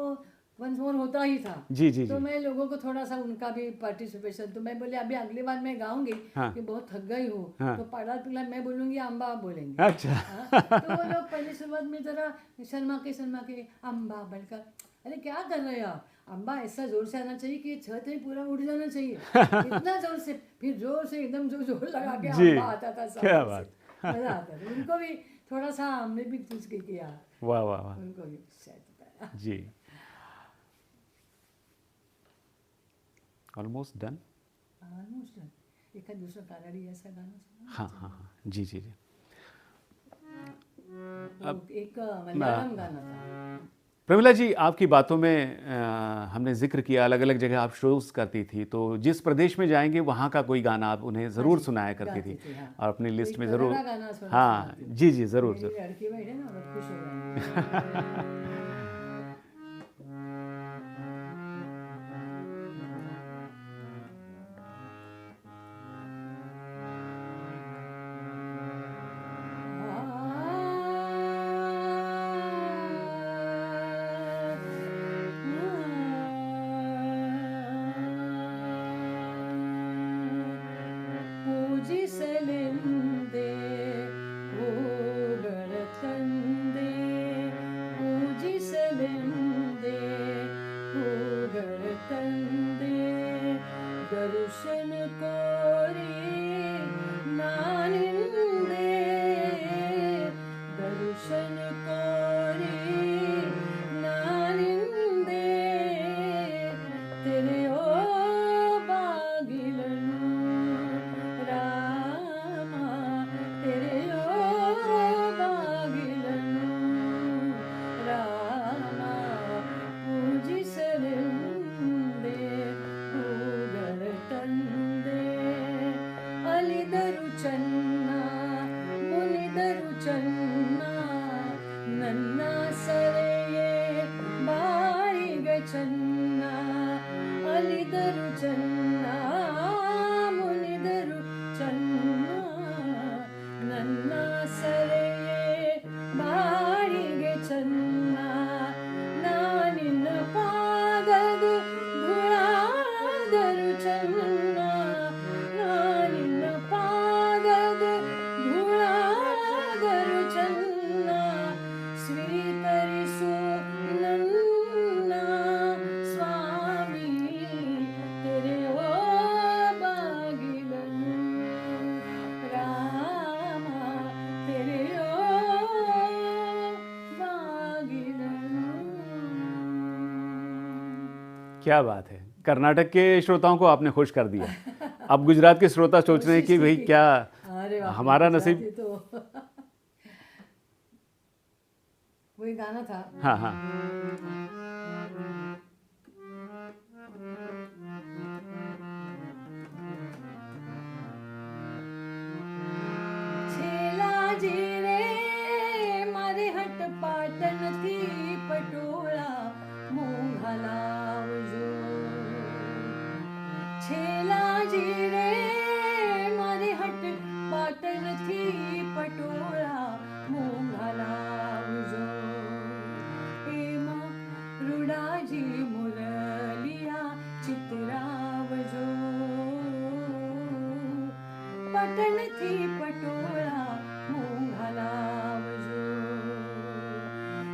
वंस मोर होता ही था. जी जी. तो मैं लोगों को थोड़ा सा उनका भी पार्टिसिपेशन, तो मैं बोले अभी अगली बार मैं गाऊंगी कि बहुत थक गई हूँ, तो पाड़ा पिला मैं बोलूंगी, आंबा आप बोलेंगे. अच्छा. तो वो लोग पहली शुरुआत में जरा शर्मा के अम्बा बनकर, अरे क्या कर रहे हो आप, अम्बा ऐसा जोर से आना चाहिए कि छत ही पूरा उड़ जाना चाहिए, इतना जोर से. फिर जोर से एकदम जोर लगा के अम्बा आता था. क्या बात. मजा आता था. उनको भी थोड़ा सा हमने भी कुछ किया. वाह वाह वाह. उनको भी शायद जी. Almost done. एक दूसरा कानाड़ी ऐसा गाना सुना. हाँ हाँ हाँ. जी जी जी. अब एक मलयालम गाना था. प्रमिला जी, आपकी बातों में हमने जिक्र किया अलग अलग जगह आप शोज़ करती थी, तो जिस प्रदेश में जाएंगे वहाँ का कोई गाना आप उन्हें ज़रूर सुनाया करती थी, और अपनी लिस्ट में ज़रूर. हाँ जी जी, ज़रूर ज़रूर. ಅಲಿದರು ಚೆನ್ನ ನನ್ನ ಸರೆಯೇ ಬಾಯಿಗೆ ಚೆನ್ನ ಅಲಿದರು ಚೆನ್ನ ಮುನಿದರು ಚೆನ್ನ ನನ್ನ ಸರೆಯೇ ಬಾಯಿಗೆ ಚೆನ್ನ ನಾನಿನ್ನ ಪಾದದ ಧೂಳಾದರು ಚೆನ್ನ ನಾನಿನ್ನ ಪಾದದ ಧೂಳಾದರು ಚೆನ್ನ ಸ್ವೀಕರಿಸು ನನ್ನ ಸ್ವಾಮಿ ತೆರೆಯೋ ಬಾಗಿಲನ್ನು ರಾಮ ತೆರೆಯೋ ಬಾಗಿಲನ್ನು. क्या बात है, कर्नाटक के श्रोताओं को आपने खुश कर दिया. अब गुजरात के श्रोता सोच रहे हैं कि भाई क्या अरे बाप रे, हमारा नसीब. गुजराती तो वही गाना था. हाँ हाँ છેલાજી રે મારે હટ પાટણથી પટોળા મોંઘા લાવજો. છેલાજી રે મારે હટ પાટણથી પટોળા મોંઘા લાવજો. એમાં રૂડાજી મુરલિયા ચિતરાવજો. પટણથી પટોળા મોંઘા લાવજો.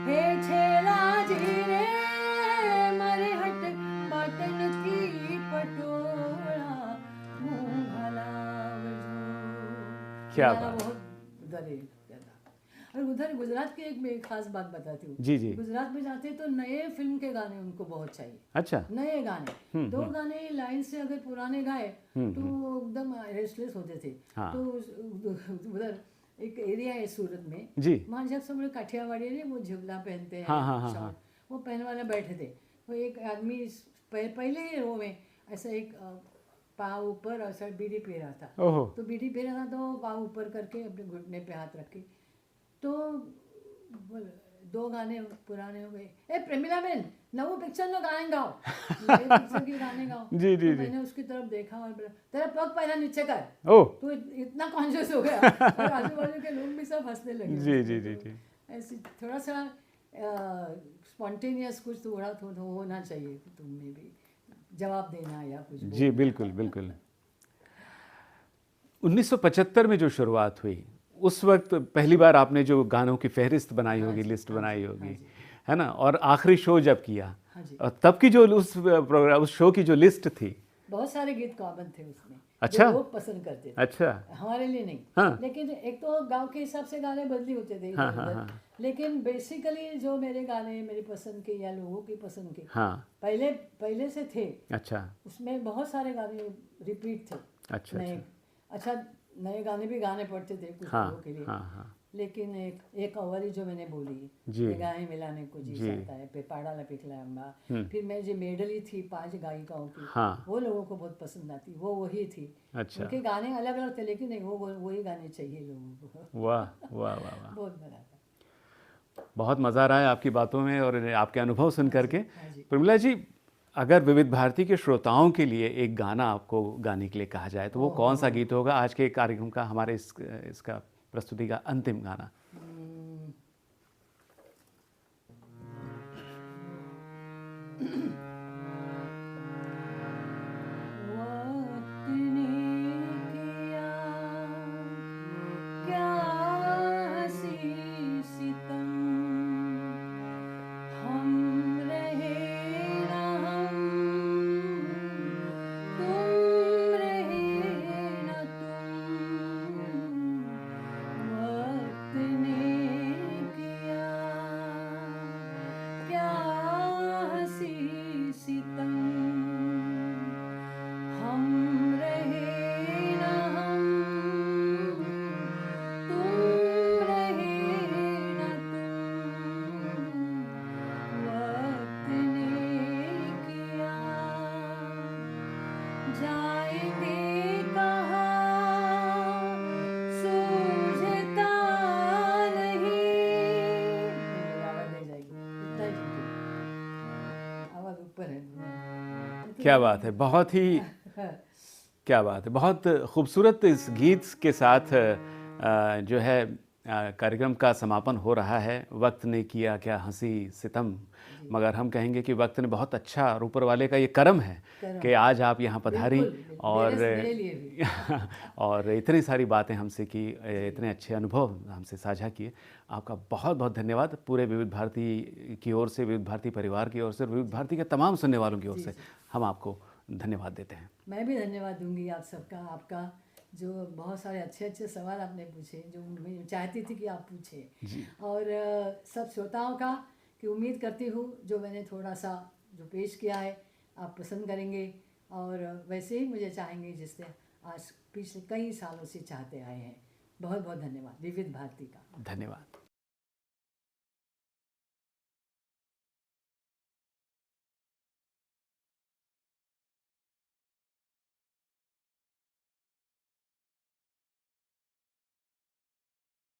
હે છેલાજી રે મારે હટ પાટણથી પટોળા મોંઘા લાવજો. क्या गाना बात. बहुत उधर ही था. और उधर गुजरात की एक मैं खास बात बताती हूँ. जी जी. गुजरात में जाते हैं तो नए फिल्म के गाने उनको बहुत चाहिए. अच्छा. नए गाने दो गाने लाइन से अगर पुराने गाए तो वो एकदम रेस्टलेस होते थे. हाँ. तो उधर एक एरिया है सूरत में, जी. वहाँ जब सब लोग काठियावाड़ी ने वो झुबला पहनते हैं, हाँ, हाँ, हाँ, शॉर्ट, वो पहनने वाले बैठे थे. वो एक आदमी पहले ही रो में ऐसा एक पाँव ऊपर और ऐसा बीड़ी पी रहा था. ओहो. तो बीड़ी पी रहा था तो पाँव ऊपर करके अपने घुटने पे हाथ रखे. तो दो गाने पुराने हो गए. ए प्रेमिला बेन नवो पिक्चर नो गाने गाओ. नए पिक्चर के गाने गाओ. जी जी तो जी. मैंने उसकी तरफ देखा और बोला तेरा पग पहला नीचे कर. ओ. तो इतना कॉन्शियस हो गया और आजू बाजू के लोग भी सब हंसने लगे. जी जी जी जी. ऐसी थोड़ा सा स्पॉन्टेनियस कुछ थोड़ा होना चाहिए तुम में भी, जवाब देना या कुछ जी बिल्कुल बिल्कुल. 1975 में जो शुरुआत हुई उस वक्त पहली बार आपने जो गानों की फहरिस्त बनाई होगी, लिस्ट बनाई होगी, है ना, और आखिरी शो जब किया और तब की जो उस प्रोग्राम उस शो की जो लिस्ट थी, बहुत सारे गीत कॉमन थे उसमें. अच्छा. जो लोग पसंद करते थे. अच्छा. हमारे लिए नहीं. हाँ. लेकिन एक तो गांव के हिसाब से गाने बदली होते थे हाँ, इधर हाँ, उधर. हाँ. लेकिन बेसिकली जो मेरे गाने मेरी पसंद के या लोगों की पसंद के हाँ. पहले से थे. अच्छा. उसमें बहुत सारे गाने रिपीट थे. अच्छा. नए अच्छा नए गाने भी गाने पड़ते थे कुछ हाँ लोगों के लिए. हाँ हाँ. लेकिन एक अवरी जो मैंने बोली जी. ये गाए मिलाने को जी जी. सकता है पे पाड़ा पिघला अम्बा. फिर मैं जो मेडली थी 5 गायिकाओं की, हाँ. वो लोगों को बहुत पसंद आती. वो वही थी. अच्छा. उनके गाने अलग अलग थे लेकिन नहीं वो वही गाने चाहिए लोगों को. वाह वाह वाह वाह. बहुत बड़ा था. बहुत मज़ा आ रहा है आपकी बातों में और आपके अनुभव सुन करके. हाँ जी. प्रमिला जी, अगर विविध भारती के श्रोताओं के लिए एक गाना आपको गाने के लिए कहा जाए तो वो कौन सा गीत होगा आज के कार्यक्रम का, हमारे इसका प्रस्तुति का अंतिम गाना? क्या बात है, बहुत ही क्या बात है, बहुत खूबसूरत इस गीत के साथ जो है कार्यक्रम का समापन हो रहा है। वक्त ने किया क्या हंसी सितम, मगर हम कहेंगे कि वक्त ने बहुत अच्छा, और ऊपर वाले का ये करम है कि आज आप यहाँ पधारी और मेरे लिए भी। और इतनी सारी बातें हमसे की, इतने अच्छे अनुभव हमसे साझा किए। आपका बहुत बहुत धन्यवाद। पूरे विविध भारती की ओर से, विविध भारती परिवार की ओर से, विविध भारती के तमाम सुनने वालों की ओर से हम आपको धन्यवाद देते हैं। मैं भी धन्यवाद दूंगी आप सबका, आपका जो बहुत सारे अच्छे अच्छे सवाल आपने पूछे, जो मैं चाहती थी कि आप पूछे, और सब श्रोताओं का कि उम्मीद करती हूँ जो मैंने थोड़ा सा जो पेश किया है आप पसंद करेंगे, और वैसे ही मुझे चाहेंगे जिससे आज पिछले कई सालों से चाहते आए हैं। बहुत बहुत धन्यवाद विविध भारती का। धन्यवाद।